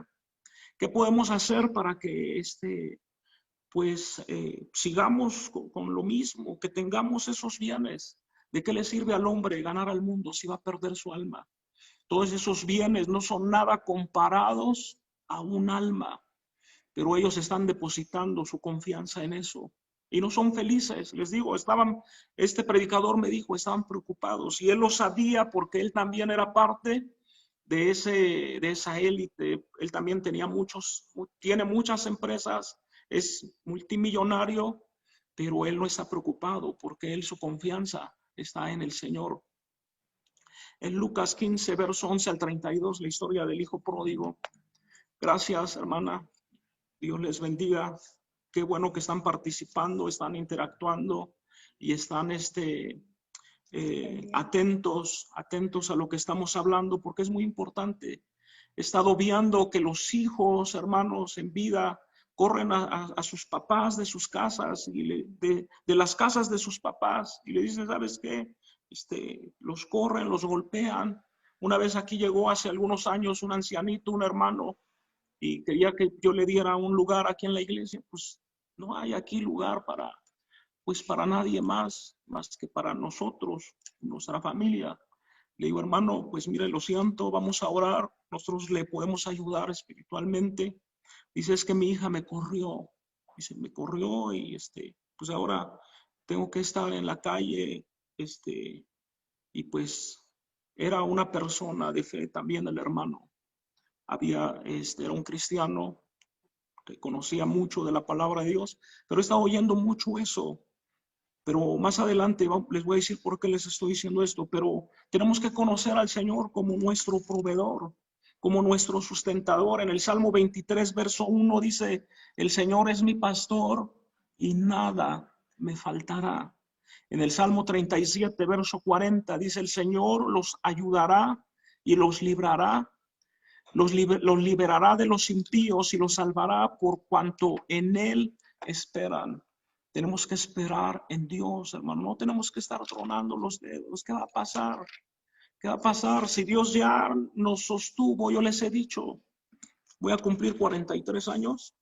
¿Qué podemos hacer para que sigamos con lo mismo, que tengamos esos bienes? ¿De qué le sirve al hombre ganar al mundo si va a perder su alma? Todos esos bienes no son nada comparados a un alma, pero ellos están depositando su confianza en eso y no son felices. Les digo, este predicador me dijo, estaban preocupados, y él lo sabía porque él también era parte de esa élite. Él también tiene muchas empresas, es multimillonario, pero él no está preocupado porque su confianza está en el Señor. En Lucas 15, verso 11 al 32, la historia del hijo pródigo. Gracias, hermana. Dios les bendiga. Qué bueno que están participando, están interactuando y están atentos a lo que estamos hablando, porque es muy importante. He estado viendo que los hijos, hermanos, en vida corren a sus papás de sus casas y de las casas de sus papás y le dicen, ¿sabes qué? Los corren, los golpean. Una vez aquí llegó hace algunos años un ancianito, un hermano, y quería que yo le diera un lugar aquí en la iglesia. Pues no hay aquí lugar para nadie más que para nosotros, nuestra familia. Le digo, hermano, pues mire, lo siento, vamos a orar, nosotros le podemos ayudar espiritualmente. Dice, es que mi hija me corrió, y pues ahora tengo que estar en la calle, y pues era una persona de fe también el hermano. Era un cristiano que conocía mucho de la palabra de Dios, pero estaba oyendo mucho eso. Pero más adelante les voy a decir por qué les estoy diciendo esto, pero tenemos que conocer al Señor como nuestro proveedor, como nuestro sustentador. En el Salmo 23, verso 1 dice, el Señor es mi pastor y nada me faltará. En el Salmo 37, verso 40 dice, el Señor los ayudará y los librará. Los liberará de los impíos y los salvará por cuanto en él esperan. Tenemos que esperar en Dios, hermano. No tenemos que estar tronando los dedos. ¿Qué va a pasar? ¿Qué va a pasar? Si Dios ya nos sostuvo, yo les he dicho, voy a cumplir 43 años.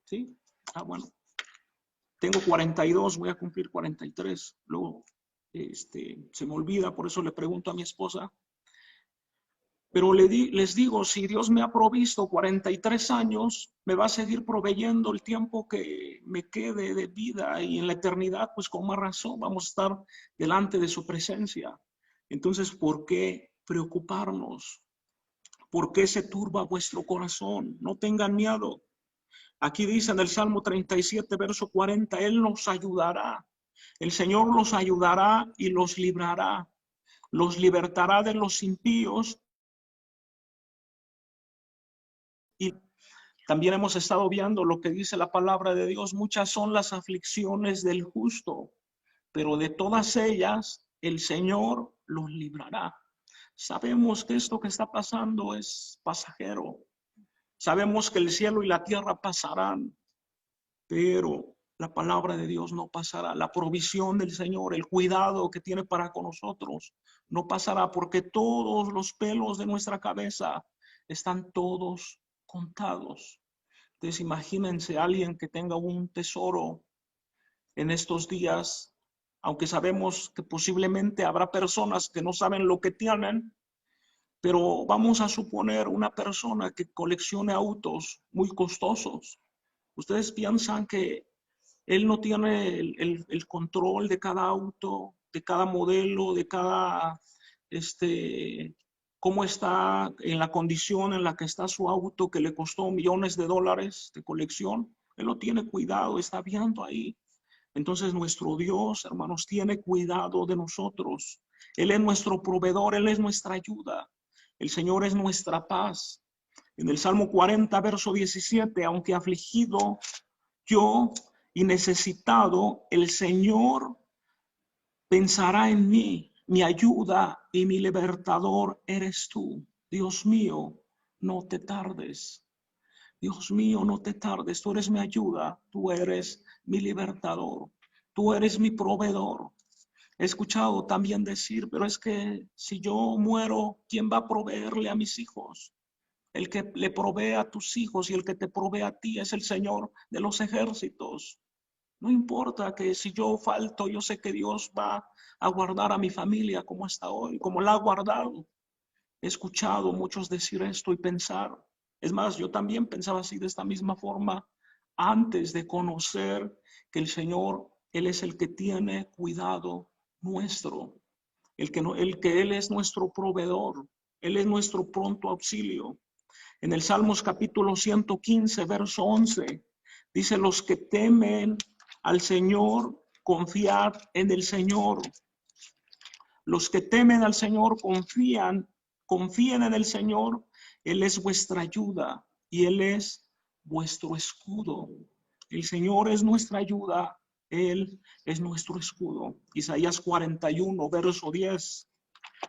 ¿Sí? Bueno. Tengo 42, voy a cumplir 43. Luego, se me olvida, por eso le pregunto a mi esposa. Pero les digo, si Dios me ha provisto 43 años, me va a seguir proveyendo el tiempo que me quede de vida, y en la eternidad, pues con más razón vamos a estar delante de su presencia. Entonces, ¿por qué preocuparnos? ¿Por qué se turba vuestro corazón? No tengan miedo. Aquí dice en el Salmo 37, verso 40, Él nos ayudará. El Señor los ayudará y los librará. Los libertará de los impíos. Y también hemos estado viendo lo que dice la palabra de Dios. Muchas son las aflicciones del justo, pero de todas ellas el Señor los librará. Sabemos que esto que está pasando es pasajero. Sabemos que el cielo y la tierra pasarán, pero la palabra de Dios no pasará. La provisión del Señor, el cuidado que tiene para con nosotros, no pasará, porque todos los pelos de nuestra cabeza están todos contados. Entonces imagínense a alguien que tenga un tesoro en estos días, aunque sabemos que posiblemente habrá personas que no saben lo que tienen, pero vamos a suponer una persona que coleccione autos muy costosos. Ustedes piensan que él no tiene el control de cada auto, de cada modelo, de cada cómo está en la condición en la que está su auto, que le costó millones de dólares de colección. Él no tiene cuidado, está viendo ahí. Entonces nuestro Dios, hermanos, tiene cuidado de nosotros. Él es nuestro proveedor, Él es nuestra ayuda. El Señor es nuestra paz. En el Salmo 40, verso 17, aunque afligido yo y necesitado, el Señor pensará en mí. Mi ayuda y mi libertador eres tú. Dios mío, no te tardes. Dios mío, no te tardes. Tú eres mi ayuda. Tú eres mi libertador. Tú eres mi proveedor. He escuchado también decir, pero es que si yo muero, ¿quién va a proveerle a mis hijos? El que le provee a tus hijos y el que te provee a ti es el Señor de los ejércitos. No importa que si yo falto, yo sé que Dios va a guardar a mi familia como hasta hoy, como la ha guardado. He escuchado muchos decir esto y pensar. Es más, yo también pensaba así de esta misma forma antes de conocer que el Señor, Él es el que tiene cuidado nuestro, el que Él es nuestro proveedor, Él es nuestro pronto auxilio. En el Salmos capítulo 115, verso 11, dice: los que temen al Señor, confiad en el Señor. Los que temen al Señor confíen en el Señor. Él es vuestra ayuda y Él es vuestro escudo. El Señor es nuestra ayuda, Él es nuestro escudo. Isaías 41, verso 10.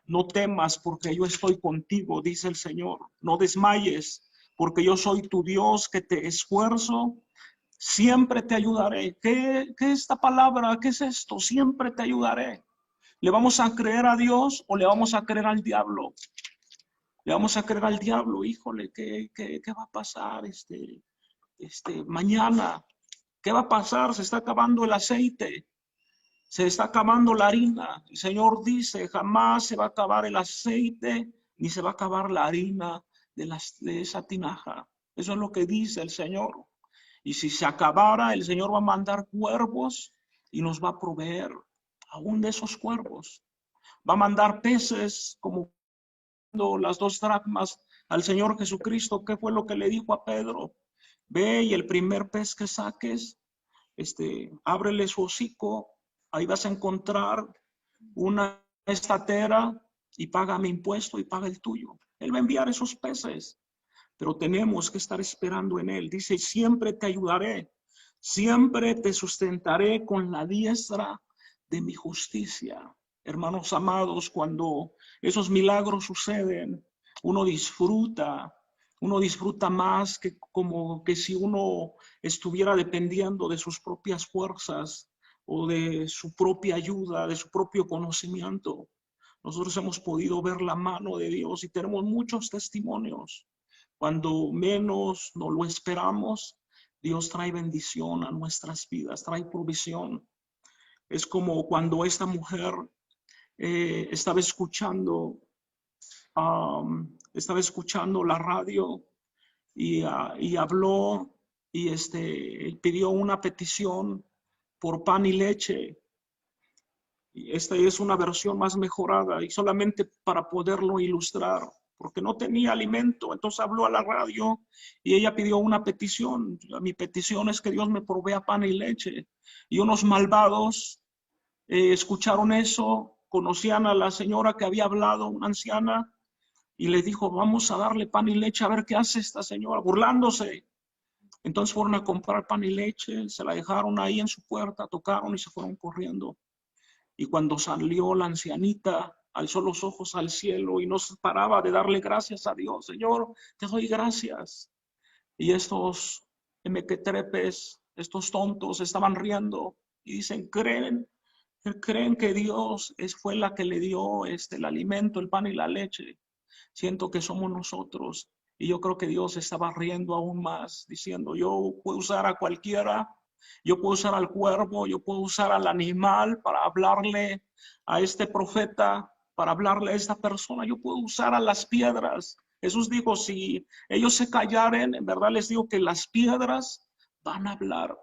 No temas porque yo estoy contigo, dice el Señor. No desmayes porque yo soy tu Dios que te esfuerzo. Siempre te ayudaré. ¿Qué es esta palabra? ¿Qué es esto? Siempre te ayudaré. ¿Le vamos a creer a Dios o le vamos a creer al diablo? Le vamos a creer al diablo. Híjole, ¿qué va a pasar mañana? ¿Qué va a pasar? Se está acabando el aceite. Se está acabando la harina. El Señor dice: jamás se va a acabar el aceite, ni se va a acabar la harina de esa tinaja. Eso es lo que dice el Señor. Y si se acabara, el Señor va a mandar cuervos y nos va a proveer aún de esos cuervos. Va a mandar peces, como las 2 dracmas al Señor Jesucristo. ¿Qué fue lo que le dijo a Pedro? Ve y el primer pez que saques, ábrele su hocico. Ahí vas a encontrar una estatera y paga mi impuesto y paga el tuyo. Él va a enviar esos peces, pero tenemos que estar esperando en Él. Dice: siempre te ayudaré, siempre te sustentaré con la diestra de mi justicia. Hermanos amados, cuando esos milagros suceden, uno disfruta más que como que si uno estuviera dependiendo de sus propias fuerzas o de su propia ayuda, de su propio conocimiento. Nosotros hemos podido ver la mano de Dios y tenemos muchos testimonios. Cuando menos nos lo esperamos, Dios trae bendición a nuestras vidas, trae provisión. Es como cuando esta mujer estaba escuchando la radio y habló y pidió una petición por pan y leche. Y esta es una versión más mejorada y solamente para poderlo ilustrar, porque no tenía alimento. Entonces habló a la radio y ella pidió una petición. Mi petición es que Dios me provea pan y leche. Y unos malvados escucharon eso, conocían a la señora que había hablado, una anciana, y le dijo: vamos a darle pan y leche a ver qué hace esta señora, burlándose. Entonces fueron a comprar pan y leche, se la dejaron ahí en su puerta, tocaron y se fueron corriendo. Y cuando salió la ancianita, alzó los ojos al cielo y no paraba de darle gracias a Dios. Señor, te doy gracias. Y estos mequetrepes, estos tontos, estaban riendo y dicen: creen que Dios fue la que le dio el alimento, el pan y la leche. Siento que somos nosotros. Y yo creo que Dios estaba riendo aún más, diciendo: yo puedo usar a cualquiera, yo puedo usar al cuervo, yo puedo usar al animal para hablarle a este profeta, para hablarle a esta persona. Yo puedo usar a las piedras. Jesús dijo: si ellos se callaren, en verdad les digo que las piedras van a hablar.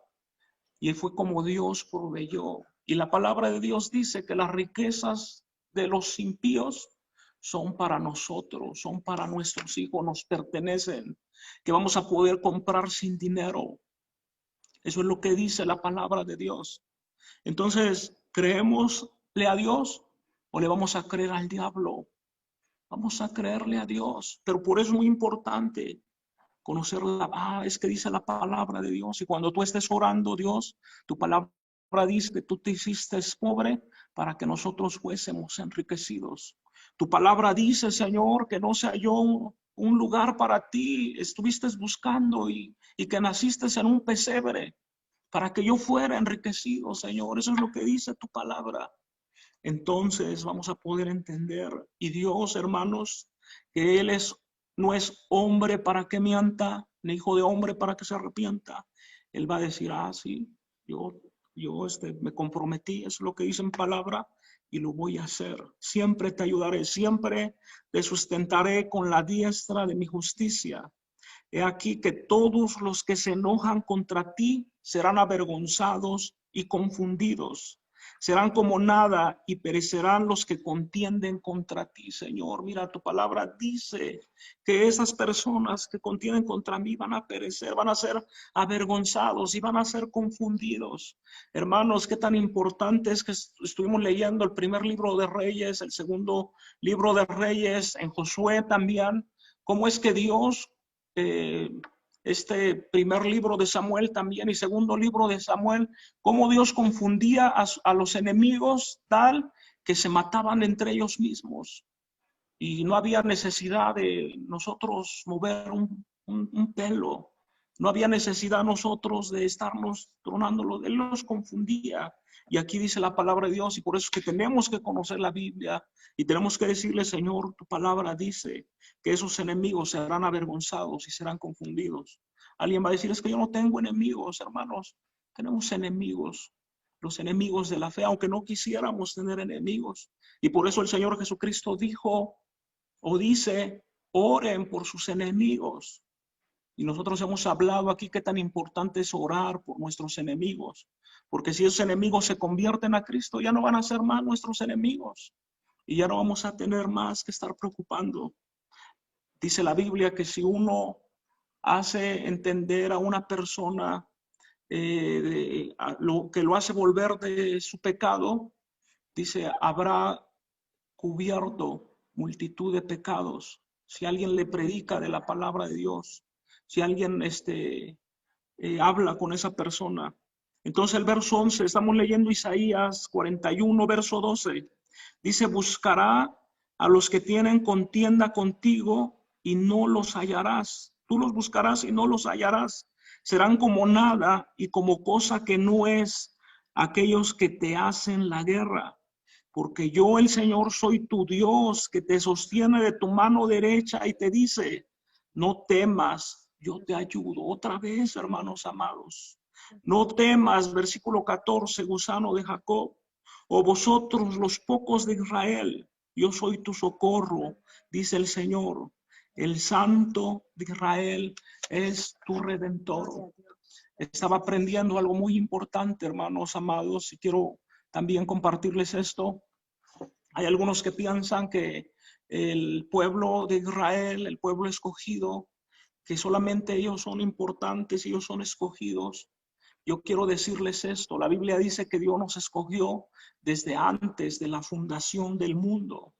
Y fue como Dios proveyó. Y la palabra de Dios dice que las riquezas de los impíos son para nosotros, son para nuestros hijos, nos pertenecen, que vamos a poder comprar sin dinero. Eso es lo que dice la palabra de Dios. Entonces, creémosle a Dios o le vamos a creer al diablo? Vamos a creerle a Dios. Pero por eso es muy importante conocer es que dice la palabra de Dios. Y cuando tú estés orando, Dios, tu palabra dice que tú te hiciste pobre para que nosotros fuésemos enriquecidos. Tu palabra dice, Señor, que no se halló un lugar para ti. Estuviste buscando y que naciste en un pesebre para que yo fuera enriquecido, Señor. Eso es lo que dice tu palabra. Entonces vamos a poder entender. Y Dios, hermanos, que Él no es hombre para que mienta, ni hijo de hombre para que se arrepienta. Él va a decir, sí, yo me comprometí, es lo que dice en palabra, y lo voy a hacer. Siempre te ayudaré, siempre te sustentaré con la diestra de mi justicia. He aquí que todos los que se enojan contra ti serán avergonzados y confundidos. Serán como nada y perecerán los que contienden contra ti, Señor. Mira, tu palabra dice que esas personas que contienden contra mí van a perecer, van a ser avergonzados y van a ser confundidos. Hermanos, qué tan importante es que estuvimos leyendo el primer libro de Reyes, el segundo libro de Reyes, en Josué también. ¿Cómo es que Dios... este primer libro de Samuel también y segundo libro de Samuel, cómo Dios confundía a los enemigos tal que se mataban entre ellos mismos y no había necesidad de nosotros mover un pelo, no había necesidad nosotros de estarnos tronándolo, Él los confundía. Y aquí dice la palabra de Dios y por eso es que tenemos que conocer la Biblia y tenemos que decirle, Señor, tu palabra dice que esos enemigos serán avergonzados y serán confundidos. Alguien va a decir, es que yo no tengo enemigos, hermanos. Tenemos enemigos, los enemigos de la fe, aunque no quisiéramos tener enemigos. Y por eso el Señor Jesucristo dijo o dice, oren por sus enemigos. Y nosotros hemos hablado aquí qué tan importante es orar por nuestros enemigos. Porque si esos enemigos se convierten a Cristo, ya no van a ser más nuestros enemigos. Y ya no vamos a tener más que estar preocupando. Dice la Biblia que si uno hace entender a una persona lo que lo hace volver de su pecado, dice, habrá cubierto multitud de pecados. Si alguien le predica de la palabra de Dios, si alguien habla con esa persona. Entonces el verso 11, estamos leyendo Isaías 41, verso 12. Dice, buscará a los que tienen contienda contigo y no los hallarás. Tú los buscarás y no los hallarás. Serán como nada y como cosa que no es aquellos que te hacen la guerra. Porque yo, el Señor, soy tu Dios, que te sostiene de tu mano derecha y te dice, no temas, yo te ayudo. Otra vez, hermanos amados, no temas, versículo 14, gusano de Jacob, o vosotros los pocos de Israel, yo soy tu socorro, dice el Señor. El Santo de Israel es tu Redentor. Estaba aprendiendo algo muy importante, hermanos amados, y quiero también compartirles esto. Hay algunos que piensan que el pueblo de Israel, el pueblo escogido, que solamente ellos son importantes, ellos son escogidos. Yo quiero decirles esto, la Biblia dice que Dios nos escogió desde antes de la fundación del mundo,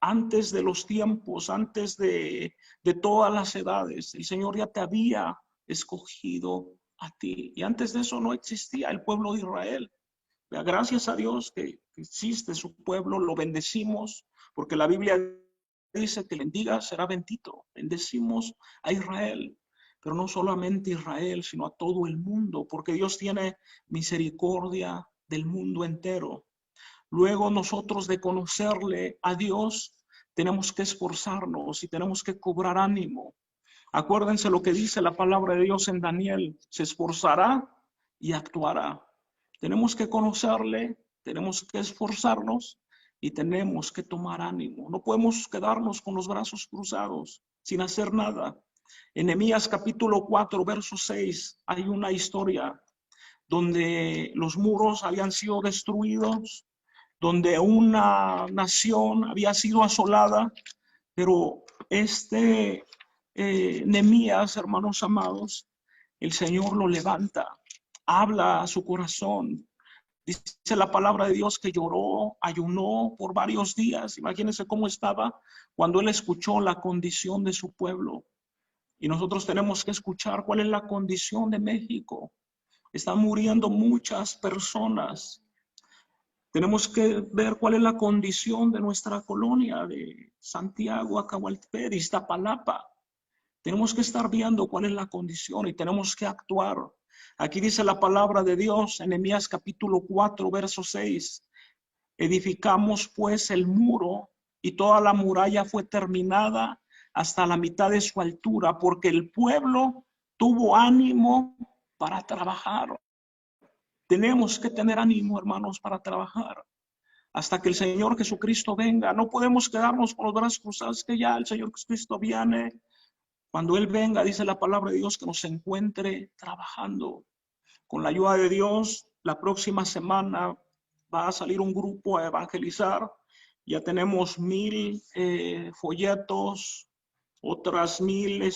antes de los tiempos, antes de todas las edades. El Señor ya te había escogido a ti y antes de eso no existía el pueblo de Israel. Gracias a Dios que existe su pueblo, lo bendecimos, porque la Biblia dice que el bendiga será bendito. Bendecimos a Israel, pero no solamente a Israel, sino a todo el mundo, porque Dios tiene misericordia del mundo entero. Luego nosotros de conocerle a Dios, tenemos que esforzarnos y tenemos que cobrar ánimo. Acuérdense lo que dice la palabra de Dios en Daniel, se esforzará y actuará. Tenemos que conocerle, tenemos que esforzarnos y tenemos que tomar ánimo. No podemos quedarnos con los brazos cruzados sin hacer nada. En Nehemías capítulo 4, verso 6, hay una historia donde los muros habían sido destruidos, donde una nación había sido asolada, pero Nehemías, hermanos amados, el Señor lo levanta, habla a su corazón, Dice la palabra de Dios que lloró, ayunó por varios días. Imagínense cómo estaba cuando él escuchó la condición de su pueblo. Y nosotros tenemos que escuchar cuál es la condición de México. Están muriendo muchas personas. Tenemos que ver cuál es la condición de nuestra colonia de Santiago, Acahualtepec, Iztapalapa. Tenemos que estar viendo cuál es la condición y tenemos que actuar. Aquí dice la palabra de Dios en Nehemías capítulo 4, verso 6. Edificamos pues el muro y toda la muralla fue terminada hasta la mitad de su altura, porque el pueblo tuvo ánimo para trabajar. Tenemos que tener ánimo, hermanos, para trabajar hasta que el Señor Jesucristo venga. No podemos quedarnos con los brazos cruzados, que ya el Señor Jesucristo viene. Cuando Él venga, dice la palabra de Dios, que nos encuentre trabajando. Con la ayuda de Dios, la próxima semana va a salir un grupo a evangelizar. Ya tenemos 1000 folletos, otras 1000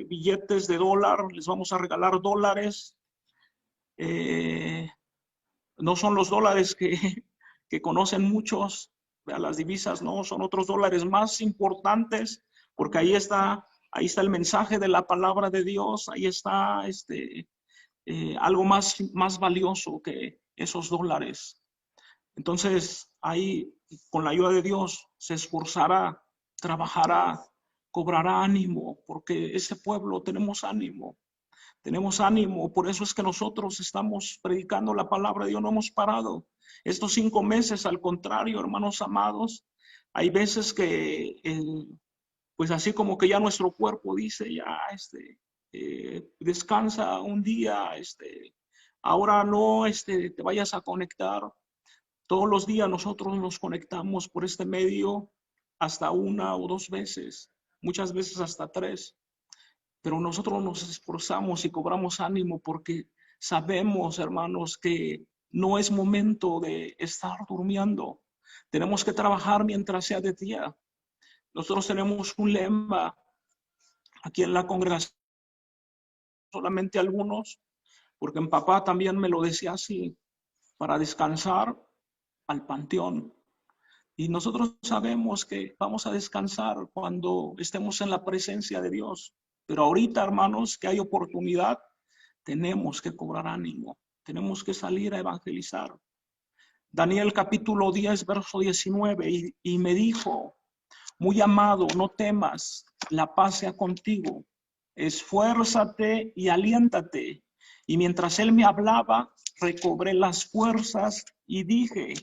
billetes de dólar. Les vamos a regalar dólares. No son los dólares que conocen muchos, las divisas, no, son otros dólares más importantes, porque ahí está el mensaje de la palabra de Dios, ahí está algo más valioso que esos dólares. Entonces, ahí, con la ayuda de Dios, se esforzará, trabajará, cobrará ánimo, porque ese pueblo tenemos ánimo. Tenemos ánimo, por eso es que nosotros estamos predicando la palabra de Dios, no hemos parado. Estos 5 meses, al contrario, hermanos amados, hay veces que, pues así como que ya nuestro cuerpo dice, ya, descansa un día, ahora no, te vayas a conectar. Todos los días nosotros nos conectamos por este medio hasta 1 o 2 veces, muchas veces hasta 3. Pero nosotros nos esforzamos y cobramos ánimo porque sabemos, hermanos, que no es momento de estar durmiendo. Tenemos que trabajar mientras sea de día. Nosotros tenemos un lema aquí en la congregación, solamente algunos, porque mi papá también me lo decía así, para descansar al panteón. Y nosotros sabemos que vamos a descansar cuando estemos en la presencia de Dios. Pero ahorita, hermanos, que hay oportunidad, tenemos que cobrar ánimo. Tenemos que salir a evangelizar. Daniel capítulo 10, verso 19, y me dijo, muy amado, no temas, la paz sea contigo. Esfuérzate y aliéntate. Y mientras él me hablaba, recobré las fuerzas y dije,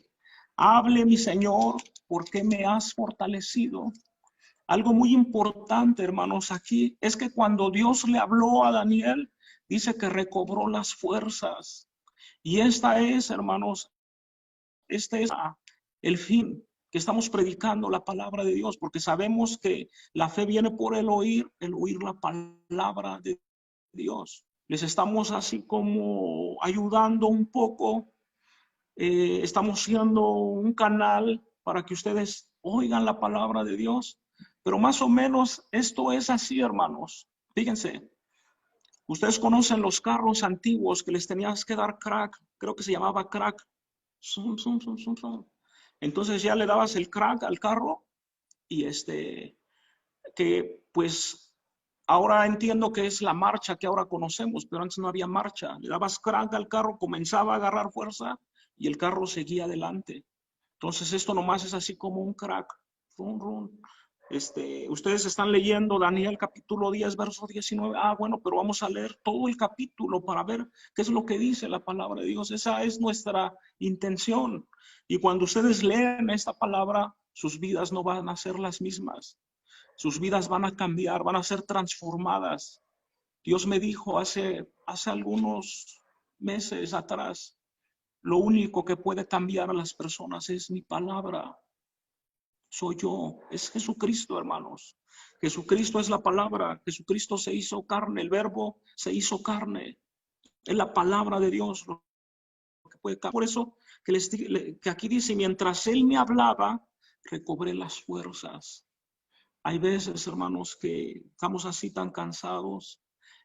hable mi Señor, ¿por qué me has fortalecido? Algo muy importante, hermanos, aquí es que cuando Dios le habló a Daniel, dice que recobró las fuerzas. Y esta es, hermanos, este es el fin, que estamos predicando la palabra de Dios, porque sabemos que la fe viene por el oír la palabra de Dios. Les estamos así como ayudando un poco, estamos siendo un canal para que ustedes oigan la palabra de Dios. Pero más o menos esto es así, hermanos. Fíjense, ustedes conocen los carros antiguos que les tenías que dar crack, creo que se llamaba crack. Entonces ya le dabas el crack al carro y que pues ahora entiendo que es la marcha que ahora conocemos, pero antes no había marcha. Le dabas crack al carro, comenzaba a agarrar fuerza y el carro seguía adelante. Entonces esto nomás es así como un crack. Rum, rum. Ustedes están leyendo Daniel capítulo 10, verso 19. Bueno, pero vamos a leer todo el capítulo para ver qué es lo que dice la palabra de Dios. Esa es nuestra intención. Y cuando ustedes leen esta palabra, sus vidas no van a ser las mismas. Sus vidas van a cambiar, van a ser transformadas. Dios me dijo hace algunos meses atrás, lo único que puede cambiar a las personas es mi palabra. Soy yo, es Jesucristo, hermanos. Jesucristo es la palabra, Jesucristo se hizo carne, el verbo se hizo carne. Es la palabra de Dios lo que puede cambiar. Por eso que aquí dice, mientras él me hablaba, recobré las fuerzas. Hay veces, hermanos, que estamos así tan cansados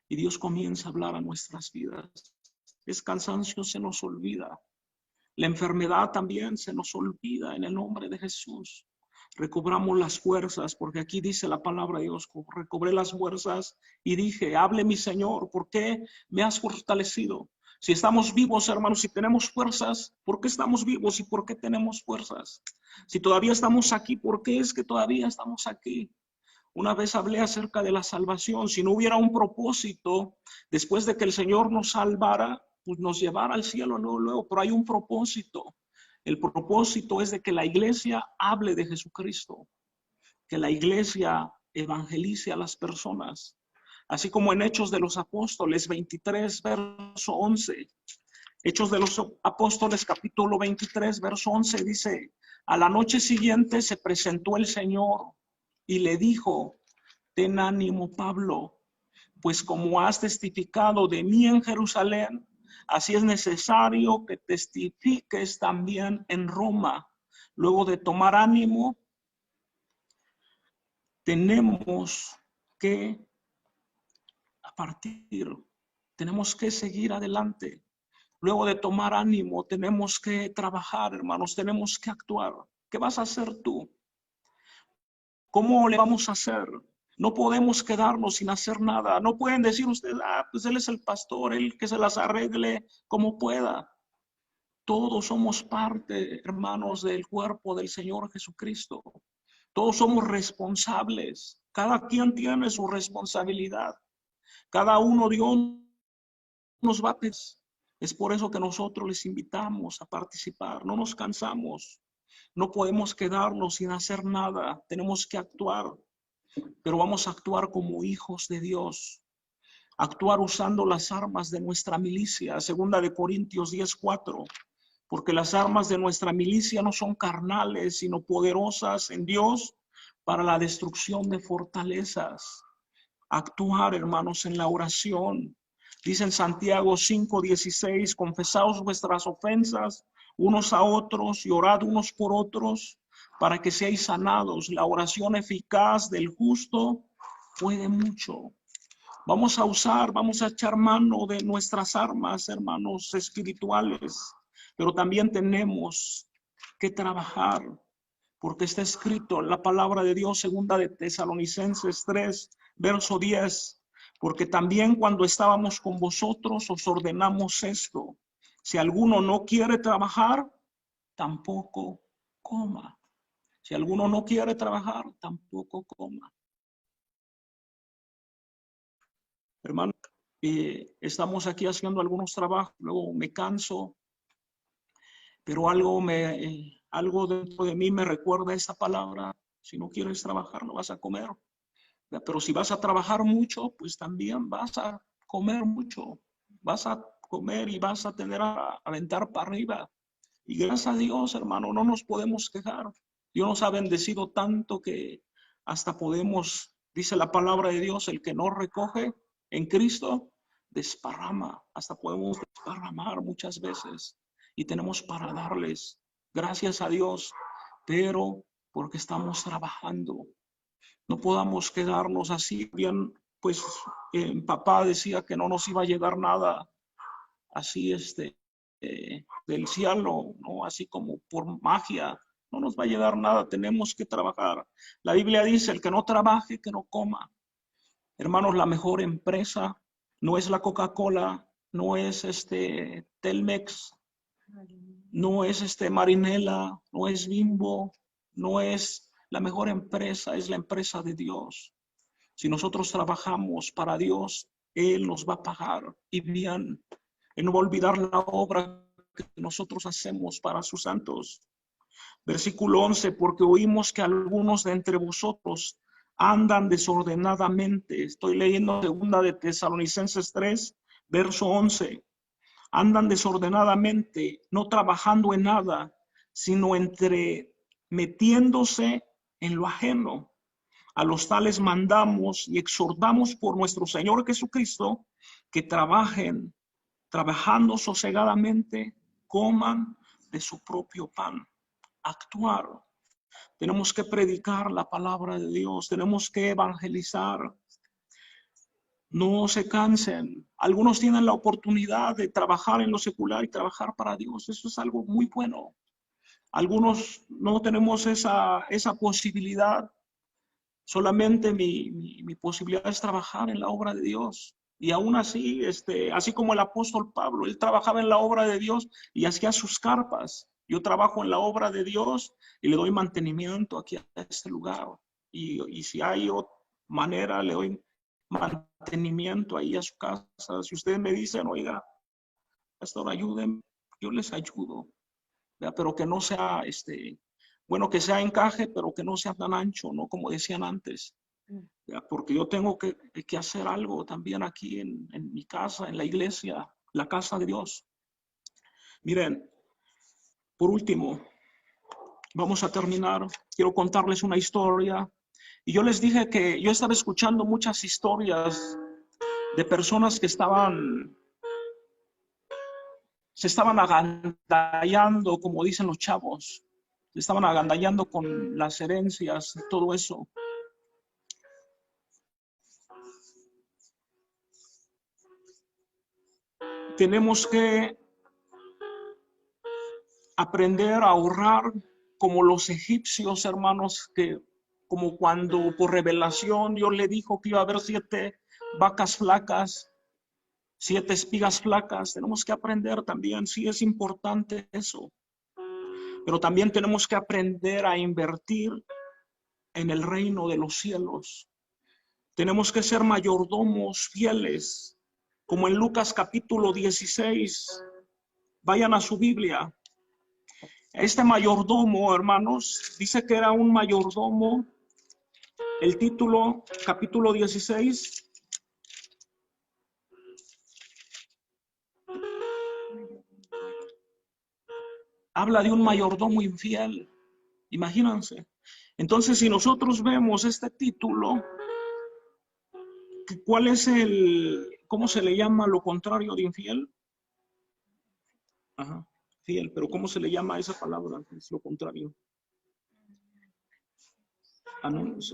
y Dios comienza a hablar a nuestras vidas. Es cansancio, se nos olvida. La enfermedad también se nos olvida en el nombre de Jesús. Recobramos las fuerzas, porque aquí dice la palabra de Dios, recobré las fuerzas y dije, hable mi Señor, ¿por qué me has fortalecido? Si estamos vivos, hermanos, si tenemos fuerzas, ¿por qué estamos vivos y por qué tenemos fuerzas? Si todavía estamos aquí, ¿por qué es que todavía estamos aquí? Una vez hablé acerca de la salvación. Si no hubiera un propósito, después de que el Señor nos salvara, pues nos llevara al cielo luego, pero hay un propósito. El propósito es de que la iglesia hable de Jesucristo, que la iglesia evangelice a las personas. Así como en Hechos de los Apóstoles 23, verso 11. Hechos de los Apóstoles, capítulo 23, verso 11, dice, a la noche siguiente se presentó el Señor y le dijo, ten ánimo, Pablo, pues como has testificado de mí en Jerusalén, así es necesario que testifiques también en Roma. Luego de tomar ánimo, tenemos que tenemos que seguir adelante. Luego de tomar ánimo, tenemos que trabajar, hermanos, tenemos que actuar. ¿Qué vas a hacer tú? ¿Cómo le vamos a hacer? No podemos quedarnos sin hacer nada. No pueden decir ustedes, pues él es el pastor, él que se las arregle como pueda. Todos somos parte, hermanos, del cuerpo del Señor Jesucristo. Todos somos responsables. Cada quien tiene su responsabilidad. Cada uno Dios nos va a pedir. Es por eso que nosotros les invitamos a participar. No nos cansamos. No podemos quedarnos sin hacer nada. Tenemos que actuar. Pero vamos a actuar como hijos de Dios. Actuar usando las armas de nuestra milicia. Segunda de Corintios 10:4. Porque las armas de nuestra milicia no son carnales, sino poderosas en Dios para la destrucción de fortalezas. Actuar, hermanos, en la oración. Dice en Santiago 5:16, confesaos vuestras ofensas unos a otros y orad unos por otros para que seáis sanados. La oración eficaz del justo puede mucho. Vamos a echar mano de nuestras armas, hermanos, espirituales, pero también tenemos que trabajar, porque está escrito en la palabra de Dios, segunda de Tesalonicenses 3, verso 10, porque también cuando estábamos con vosotros os ordenamos esto, si alguno no quiere trabajar, tampoco coma. Si alguno no quiere trabajar, tampoco coma. Hermano, estamos aquí haciendo algunos trabajos, luego me canso, pero algo dentro de mí me recuerda esta palabra, si no quieres trabajar, no vas a comer. Pero si vas a trabajar mucho, pues también vas a comer mucho. Vas a comer y vas a tener a aventar para arriba. Y gracias a Dios, hermano, no nos podemos quejar. Dios nos ha bendecido tanto que hasta podemos, dice la palabra de Dios, el que no recoge en Cristo, desparrama. Hasta podemos desparramar muchas veces. Y tenemos para darles gracias a Dios, pero porque estamos trabajando. No podamos quedarnos así. Bien, pues papá decía que no nos iba a llegar nada así del cielo, ¿no? Así como por magia. No nos va a llegar nada, tenemos que trabajar. La Biblia dice, el que no trabaje, que no coma. Hermanos, la mejor empresa no es la Coca-Cola, no es Telmex, no es Marinela, no es Bimbo, no es la mejor empresa, es la empresa de Dios. Si nosotros trabajamos para Dios, Él nos va a pagar y bien. Él no va a olvidar la obra que nosotros hacemos para sus santos. Versículo 11, porque oímos que algunos de entre vosotros andan desordenadamente. Estoy leyendo segunda de Tesalonicenses 3, verso 11. Andan desordenadamente, no trabajando en nada, sino metiéndose en lo ajeno. A los tales mandamos y exhortamos por nuestro Señor Jesucristo que trabajen, trabajando sosegadamente, coman de su propio pan. Actuar. Tenemos que predicar la palabra de Dios, tenemos que evangelizar. No se cansen. Algunos tienen la oportunidad de trabajar en lo secular y trabajar para Dios. Eso es algo muy bueno. Algunos no tenemos esa posibilidad. Solamente mi posibilidad es trabajar en la obra de Dios. Y aún así, así como el apóstol Pablo, él trabajaba en la obra de Dios y hacía sus carpas. Yo trabajo en la obra de Dios y le doy mantenimiento aquí a este lugar. Y si hay otra manera, le doy mantenimiento ahí a su casa. Si ustedes me dicen, oiga, pastor, ayúdenme, yo les ayudo. ¿Verdad? Pero que no sea, bueno, que sea encaje, pero que no sea tan ancho, ¿no? Como decían antes. ¿Verdad? Porque yo tengo que hacer algo también aquí en mi casa, en la iglesia, la casa de Dios. Miren, por último, vamos a terminar. Quiero contarles una historia. Y yo les dije que yo estaba escuchando muchas historias de personas que se estaban agandallando, como dicen los chavos. Se estaban agandallando con las herencias y todo eso. Tenemos que aprender a ahorrar como los egipcios, hermanos, que como cuando por revelación Dios le dijo que iba a haber 7 vacas flacas, 7 espigas flacas. Tenemos que aprender también, sí es importante eso, pero también tenemos que aprender a invertir en el reino de los cielos. Tenemos que ser mayordomos fieles, como en Lucas capítulo 16. Vayan a su Biblia. Este mayordomo, hermanos, dice que era un mayordomo. El título, capítulo 16. Habla de un mayordomo infiel. Imagínense. Entonces, si nosotros vemos este título, ¿cuál es cómo se le llama lo contrario de infiel? Ajá, fiel, pero ¿cómo se le llama a esa palabra? Es lo contrario.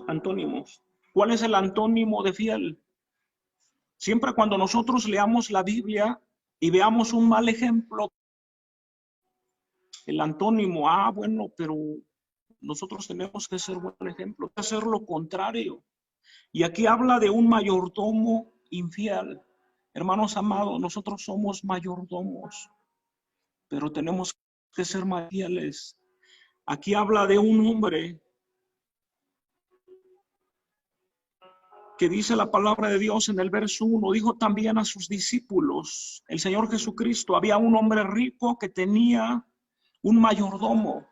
Antónimos. ¿Cuál es el antónimo de fiel? Siempre cuando nosotros leamos la Biblia y veamos un mal ejemplo, el antónimo, bueno, pero nosotros tenemos que ser buen ejemplo, hacer lo contrario. Y aquí habla de un mayordomo infiel. Hermanos amados, nosotros somos mayordomos, pero tenemos que ser más fieles. Aquí habla de un hombre que dice la palabra de Dios en el verso 1, dijo también a sus discípulos, el Señor Jesucristo, había un hombre rico que tenía un mayordomo,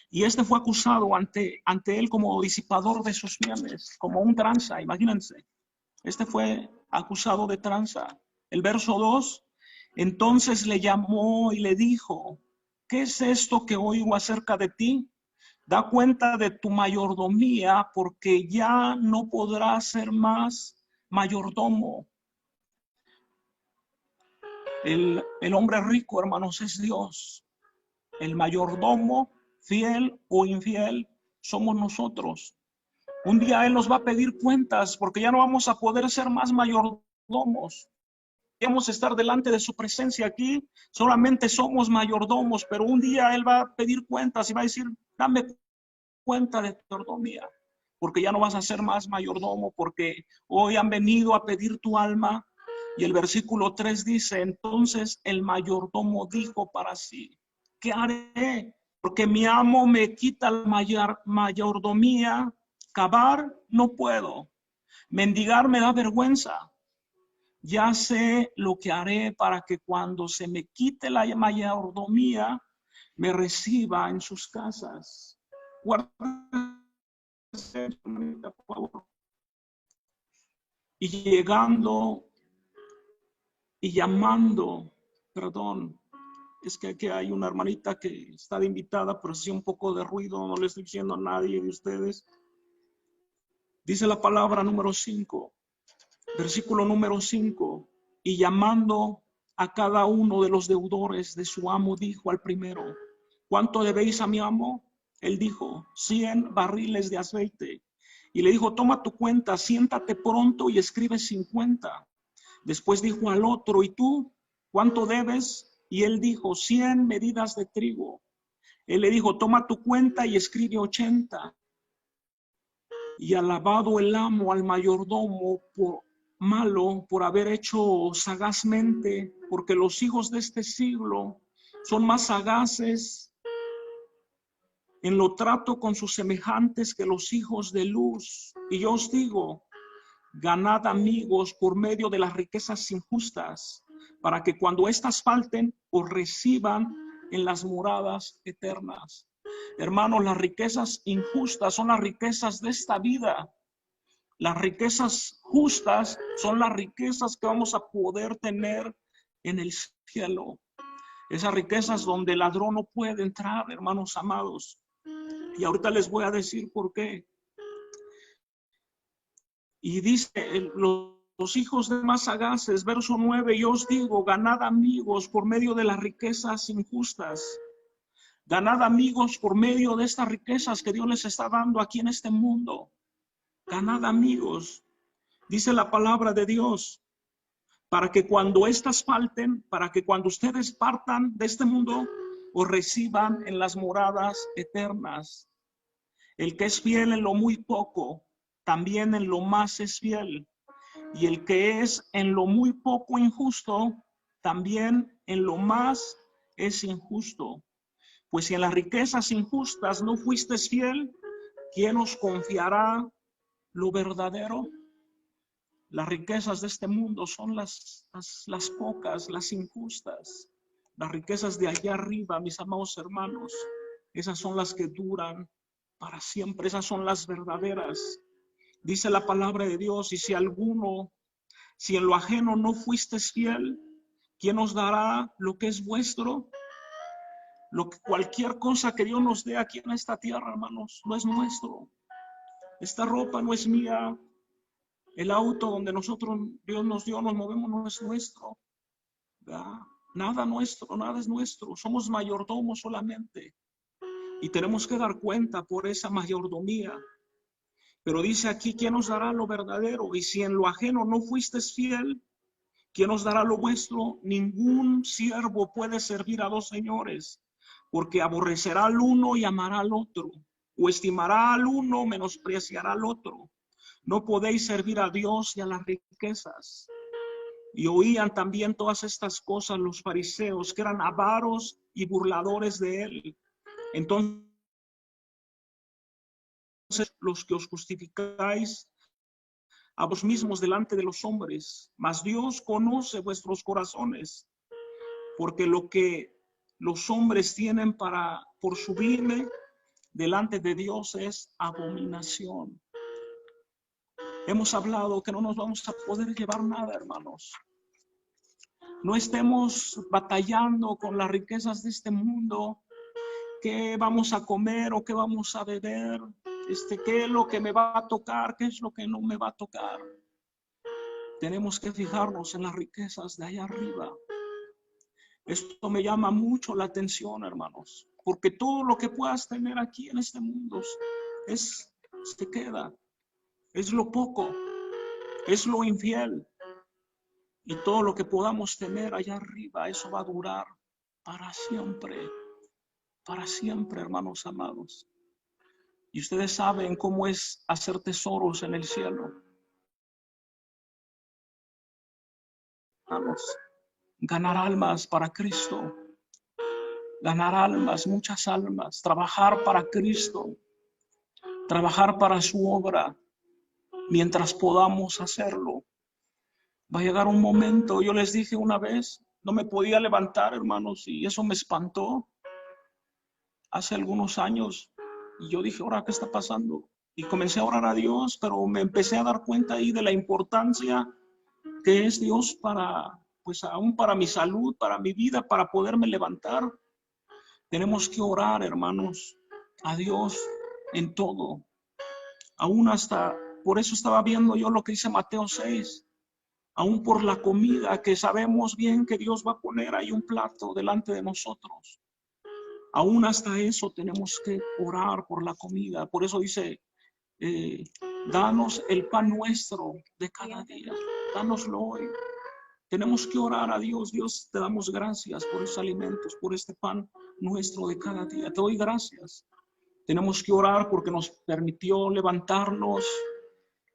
y este fue acusado ante él como disipador de sus bienes, como un tranza, imagínense. Este fue acusado de tranza. El verso 2, entonces le llamó y le dijo, ¿qué es esto que oigo acerca de ti? Da cuenta de tu mayordomía, porque ya no podrás ser más mayordomo. El hombre rico, hermanos, es Dios. El mayordomo, fiel o infiel, somos nosotros. Un día Él nos va a pedir cuentas, porque ya no vamos a poder ser más mayordomos. Vamos a estar delante de su presencia aquí. Solamente somos mayordomos, pero un día Él va a pedir cuentas y va a decir, dame cuenta de tu mayordomía, porque ya no vas a ser más mayordomo, porque hoy han venido a pedir tu alma. Y el versículo 3 dice, entonces el mayordomo dijo para sí, ¿qué haré? Porque mi amo me quita la mayordomía, cavar no puedo, mendigar me da vergüenza. Ya sé lo que haré para que cuando se me quite la mayordomía, me reciba en sus casas. Y llegando y llamando, perdón, es que aquí hay una hermanita que está de invitada, pero sí un poco de ruido, no le estoy diciendo a nadie de ustedes. Dice la palabra número 5, versículo número 5, y llamando a cada uno de los deudores de su amo, dijo al primero, ¿cuánto debéis a mi amo? Él dijo, 100 barriles de aceite. Y le dijo, toma tu cuenta, siéntate pronto y escribe 50. Después dijo al otro, ¿y tú cuánto debes? Y él dijo, 100 medidas de trigo. Él le dijo, toma tu cuenta y escribe 80. Y alabado el amo al mayordomo por haber hecho sagazmente, porque los hijos de este siglo son más sagaces en lo trato con sus semejantes que los hijos de luz. Y yo os digo, ganad amigos por medio de las riquezas injustas, para que cuando éstas falten, os reciban en las moradas eternas. Hermanos, las riquezas injustas son las riquezas de esta vida. Las riquezas justas son las riquezas que vamos a poder tener en el cielo. Esas riquezas donde el ladrón no puede entrar, hermanos amados. Y ahorita les voy a decir por qué. Y dice, los hijos de más sagaces, verso 9, yo os digo, ganad amigos por medio de las riquezas injustas. Ganad amigos por medio de estas riquezas que Dios les está dando aquí en este mundo. Ganad amigos, dice la palabra de Dios, para que cuando éstas falten, para que cuando ustedes partan de este mundo, os reciban en las moradas eternas. El que es fiel en lo muy poco, también en lo más es fiel. Y el que es en lo muy poco injusto, también en lo más es injusto. Pues si en las riquezas injustas no fuiste fiel, ¿quién os confiará lo verdadero? Las riquezas de este mundo son las pocas, las injustas. Las riquezas de allá arriba, mis amados hermanos, esas son las que duran para siempre, esas son las verdaderas. Dice la palabra de Dios, y si en lo ajeno no fuiste fiel, ¿quién os dará lo que es vuestro? Cualquier cosa que Dios nos dé aquí en esta tierra, hermanos, no es nuestro. Esta ropa no es mía. El auto donde Dios nos dio, nos movemos, no es nuestro. ¿Verdad? Nada nuestro, nada es nuestro. Somos mayordomos solamente. Y tenemos que dar cuenta por esa mayordomía. Pero dice aquí, ¿quién nos dará lo verdadero? Y si en lo ajeno no fuiste fiel, ¿quién nos dará lo vuestro? Ningún siervo puede servir a dos señores, porque aborrecerá al uno y amará al otro, o estimará al uno, menospreciará al otro. No podéis servir a Dios y a las riquezas. Y oían también todas estas cosas los fariseos, que eran avaros y burladores de él. Entonces, los que os justificáis a vos mismos delante de los hombres, mas Dios conoce vuestros corazones, porque lo que los hombres tienen por sublime delante de Dios es abominación. Hemos hablado que no nos vamos a poder llevar nada, hermanos. No estemos batallando con las riquezas de este mundo. ¿Qué vamos a comer o qué vamos a beber? ¿Qué es lo que me va a tocar? ¿Qué es lo que no me va a tocar? Tenemos que fijarnos en las riquezas de allá arriba. Esto me llama mucho la atención, hermanos, porque todo lo que puedas tener aquí en este mundo se queda. Es lo poco, es lo infiel. Y todo lo que podamos tener allá arriba, eso va a durar para siempre, hermanos amados. Y ustedes saben cómo es hacer tesoros en el cielo. Vamos, ganar almas para Cristo, ganar almas, muchas almas, trabajar para Cristo, trabajar para su obra, mientras podamos hacerlo. Va a llegar un momento, yo les dije una vez, no me podía levantar, hermanos, y eso me espantó hace algunos años. Y yo dije, ahora, ¿qué está pasando? Y comencé a orar a Dios, pero me empecé a dar cuenta ahí de la importancia que es Dios aún para mi salud, para mi vida, para poderme levantar. Tenemos que orar, hermanos, a Dios en todo. Aún por eso estaba viendo yo lo que dice Mateo 6. Aún por la comida, que sabemos bien que Dios va a poner ahí un plato delante de nosotros. Aún hasta eso tenemos que orar por la comida. Por eso dice Danos el pan nuestro de cada día. Dánoslo hoy. Tenemos que orar a Dios. Dios, te damos gracias por esos alimentos, por este pan nuestro de cada día. Te doy gracias. Tenemos que orar porque nos permitió levantarnos,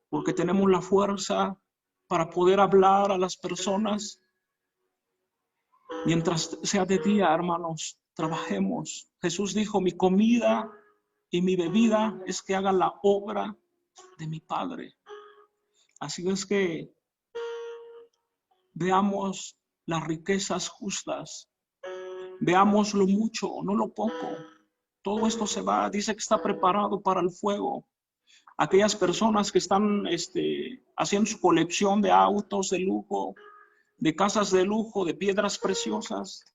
porque tenemos la fuerza para poder hablar a las personas. Mientras sea de día, hermanos, trabajemos. Jesús dijo, mi comida y mi bebida es que haga la obra de mi Padre. Así es que veamos las riquezas justas, veamos lo mucho, no lo poco. Todo esto se va, dice que está preparado para el fuego. Aquellas personas que están haciendo su colección de autos de lujo, de casas de lujo, de piedras preciosas,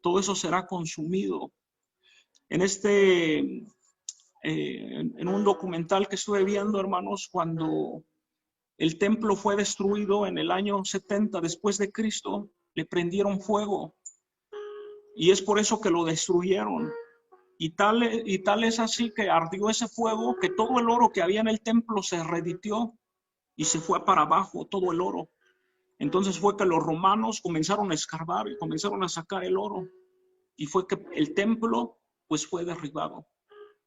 todo eso será consumido. En un documental que estuve viendo, hermanos, cuando el templo fue destruido en el año 70 después de Cristo, le prendieron fuego. Y es por eso que lo destruyeron. Y tal es así que ardió ese fuego, que todo el oro que había en el templo se reditió y se fue para abajo, todo el oro. Entonces fue que los romanos comenzaron a escarbar y comenzaron a sacar el oro. Y fue que el templo pues fue derribado,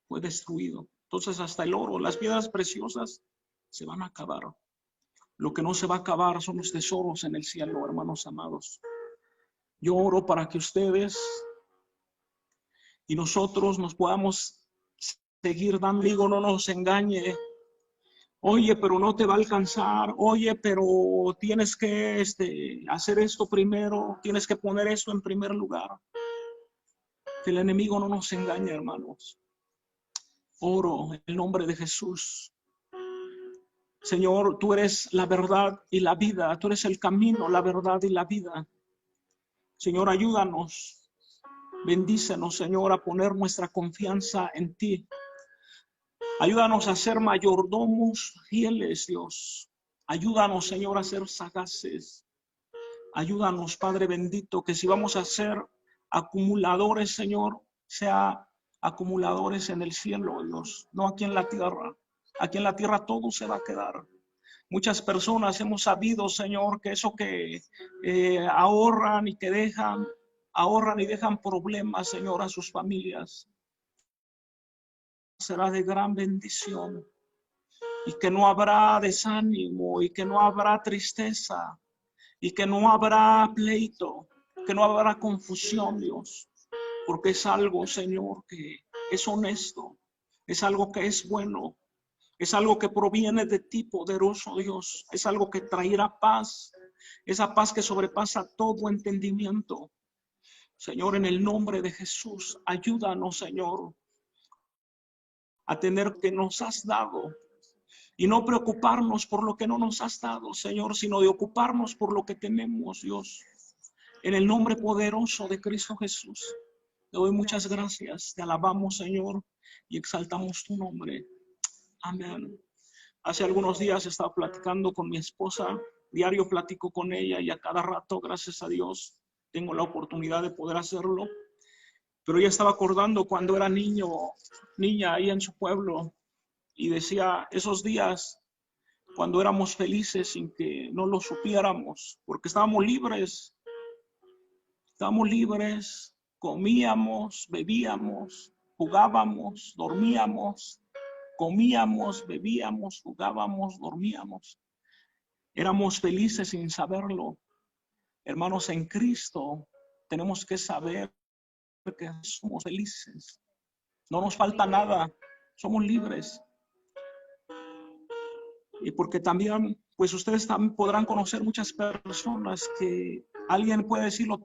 fue destruido. Entonces hasta el oro, las piedras preciosas se van a acabar. Lo que no se va a acabar son los tesoros en el cielo, hermanos amados. Yo oro para que ustedes y nosotros nos podamos seguir dando. Digo, no nos engañe. Oye, pero no te va a alcanzar. Oye, pero tienes que hacer esto primero. Tienes que poner esto en primer lugar. Que el enemigo no nos engañe, hermanos. Oro en el nombre de Jesús. Señor, tú eres la verdad y la vida. Tú eres el camino, la verdad y la vida. Señor, ayúdanos. Bendícenos, Señor, a poner nuestra confianza en ti. Ayúdanos a ser mayordomos fieles, Dios. Ayúdanos, Señor, a ser sagaces. Ayúdanos, Padre bendito, que si vamos a ser acumuladores, Señor, sea acumuladores en el cielo, Dios, no aquí en la tierra. Aquí en la tierra todo se va a quedar. Muchas personas hemos sabido, Señor, que eso que ahorran y dejan problemas, Señor, a sus familias. Será de gran bendición y que no habrá desánimo y que no habrá tristeza y que no habrá pleito, que no habrá confusión, Dios, porque es algo, Señor, que es honesto, es algo que es bueno, es algo que proviene de ti, poderoso Dios, es algo que traerá paz, esa paz que sobrepasa todo entendimiento. Señor, en el nombre de Jesús, ayúdanos, Señor, a tener que nos has dado y no preocuparnos por lo que no nos has dado, Señor, sino de ocuparnos por lo que tenemos, Dios. En el nombre poderoso de Cristo Jesús, te doy muchas gracias, te alabamos, Señor, y exaltamos tu nombre. Amén. Hace algunos días estaba platicando con mi esposa, diario platico con ella y a cada rato, gracias a Dios, tengo la oportunidad de poder hacerlo. Pero ella estaba acordando cuando era niña ahí en su pueblo y decía esos días cuando éramos felices sin que no lo supiéramos, porque estábamos libres, comíamos, bebíamos, jugábamos, dormíamos, comíamos, bebíamos, jugábamos, dormíamos. Éramos felices sin saberlo. Hermanos, en Cristo tenemos que saber que somos felices, no nos falta nada, somos libres. Y porque también, pues ustedes también podrán conocer muchas personas que alguien puede decir lo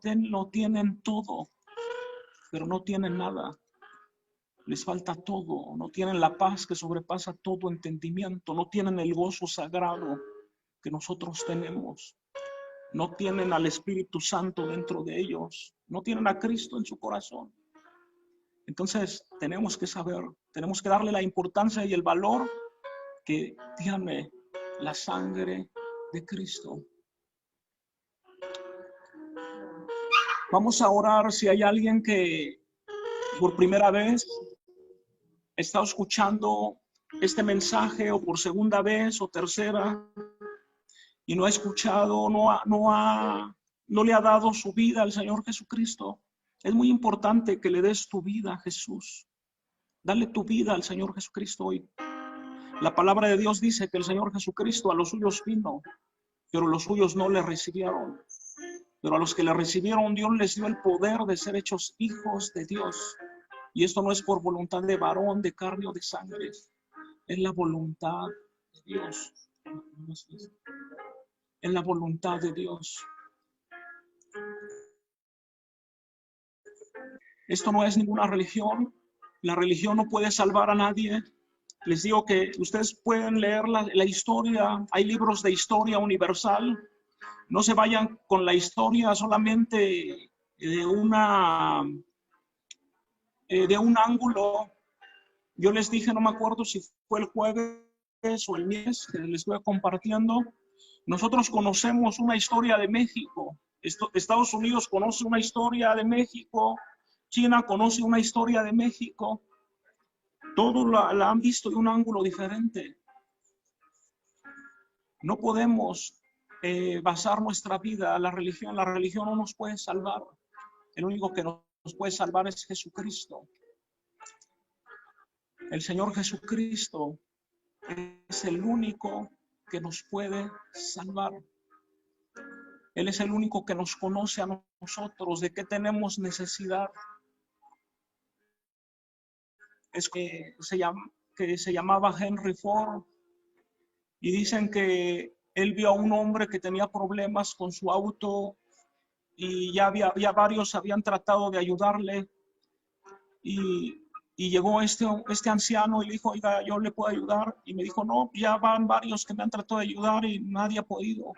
tienen todo, pero no tienen nada, les falta todo, no tienen la paz que sobrepasa todo entendimiento, no tienen el gozo sagrado que nosotros tenemos, no tienen al Espíritu Santo dentro de ellos, no tienen a Cristo en su corazón. Entonces tenemos que saber, tenemos que darle la importancia y el valor que tiene la sangre de Cristo. Vamos a orar. Si hay alguien que por primera vez está escuchando este mensaje o por segunda vez o tercera y no ha escuchado, no le ha dado su vida al Señor Jesucristo, es muy importante que le des tu vida a Jesús. Dale tu vida al Señor Jesucristo hoy. La palabra de Dios dice que el Señor Jesucristo a los suyos vino, pero los suyos no le recibieron. Pero a los que le recibieron, Dios les dio el poder de ser hechos hijos de Dios. Y esto no es por voluntad de varón, de carne o de sangre. Es la voluntad de Dios. Es la voluntad de Dios. Esto no es ninguna religión. La religión no puede salvar a nadie. Les digo que ustedes pueden leer la historia. Hay libros de historia universal. No se vayan con la historia solamente de un ángulo. Yo les dije, no me acuerdo si fue el jueves o el miércoles, que les estoy compartiendo. Nosotros conocemos una historia de México. Estados Unidos conoce una historia de México. China conoce una historia de México. Todos la han visto de un ángulo diferente. No podemos basar nuestra vida en la religión. La religión no nos puede salvar. El único que nos puede salvar es Jesucristo. El Señor Jesucristo es el único que nos puede salvar. Él es el único que nos conoce a nosotros, de qué tenemos necesidad. Es que se llamaba Henry Ford, y dicen que él vio a un hombre que tenía problemas con su auto y ya varios habían tratado de ayudarle, y llegó este anciano y le dijo, oiga, yo le puedo ayudar, y me dijo, no, ya van varios que me han tratado de ayudar y nadie ha podido.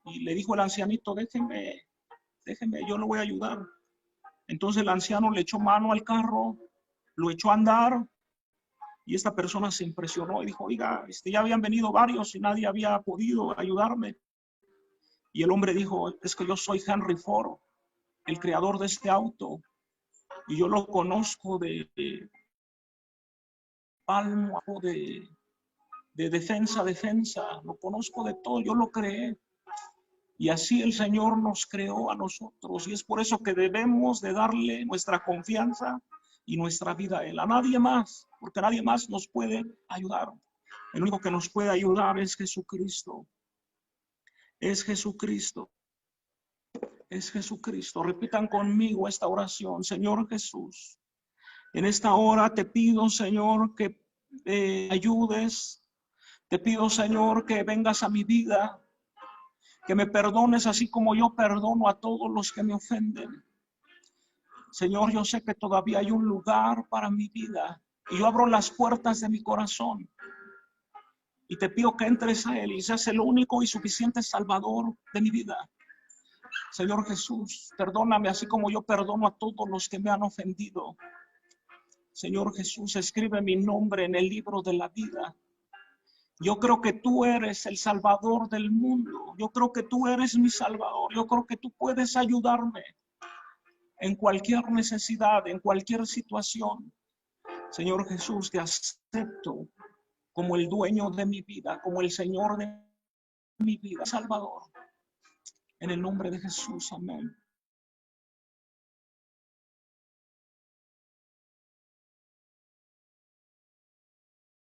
Y le dijo el ancianito, déjeme, yo lo voy a ayudar. Entonces el anciano le echó mano al carro, lo echó a andar, y esta persona se impresionó y dijo, oiga, ya habían venido varios y nadie había podido ayudarme. Y el hombre dijo, es que yo soy Henry Ford, el creador de este auto, y yo lo conozco de palmo, de defensa, lo conozco de todo, yo lo creé. Y así el Señor nos creó a nosotros, y es por eso que debemos de darle nuestra confianza y nuestra vida a Él, a nadie más, porque nadie más nos puede ayudar. El único que nos puede ayudar es Jesucristo. Es Jesucristo. Es Jesucristo. Repitan conmigo esta oración. Señor Jesús, en esta hora te pido, Señor, que me ayudes. Te pido, Señor, que vengas a mi vida, que me perdones así como yo perdono a todos los que me ofenden. Señor, yo sé que todavía hay un lugar para mi vida y yo abro las puertas de mi corazón y te pido que entres a Él y seas el único y suficiente Salvador de mi vida. Señor Jesús, perdóname así como yo perdono a todos los que me han ofendido. Señor Jesús, escribe mi nombre en el libro de la vida. Yo creo que tú eres el Salvador del mundo. Yo creo que tú eres mi Salvador. Yo creo que tú puedes ayudarme en cualquier necesidad, en cualquier situación. Señor Jesús, te acepto como el dueño de mi vida, como el Señor de mi vida, Salvador. En el nombre de Jesús, amén.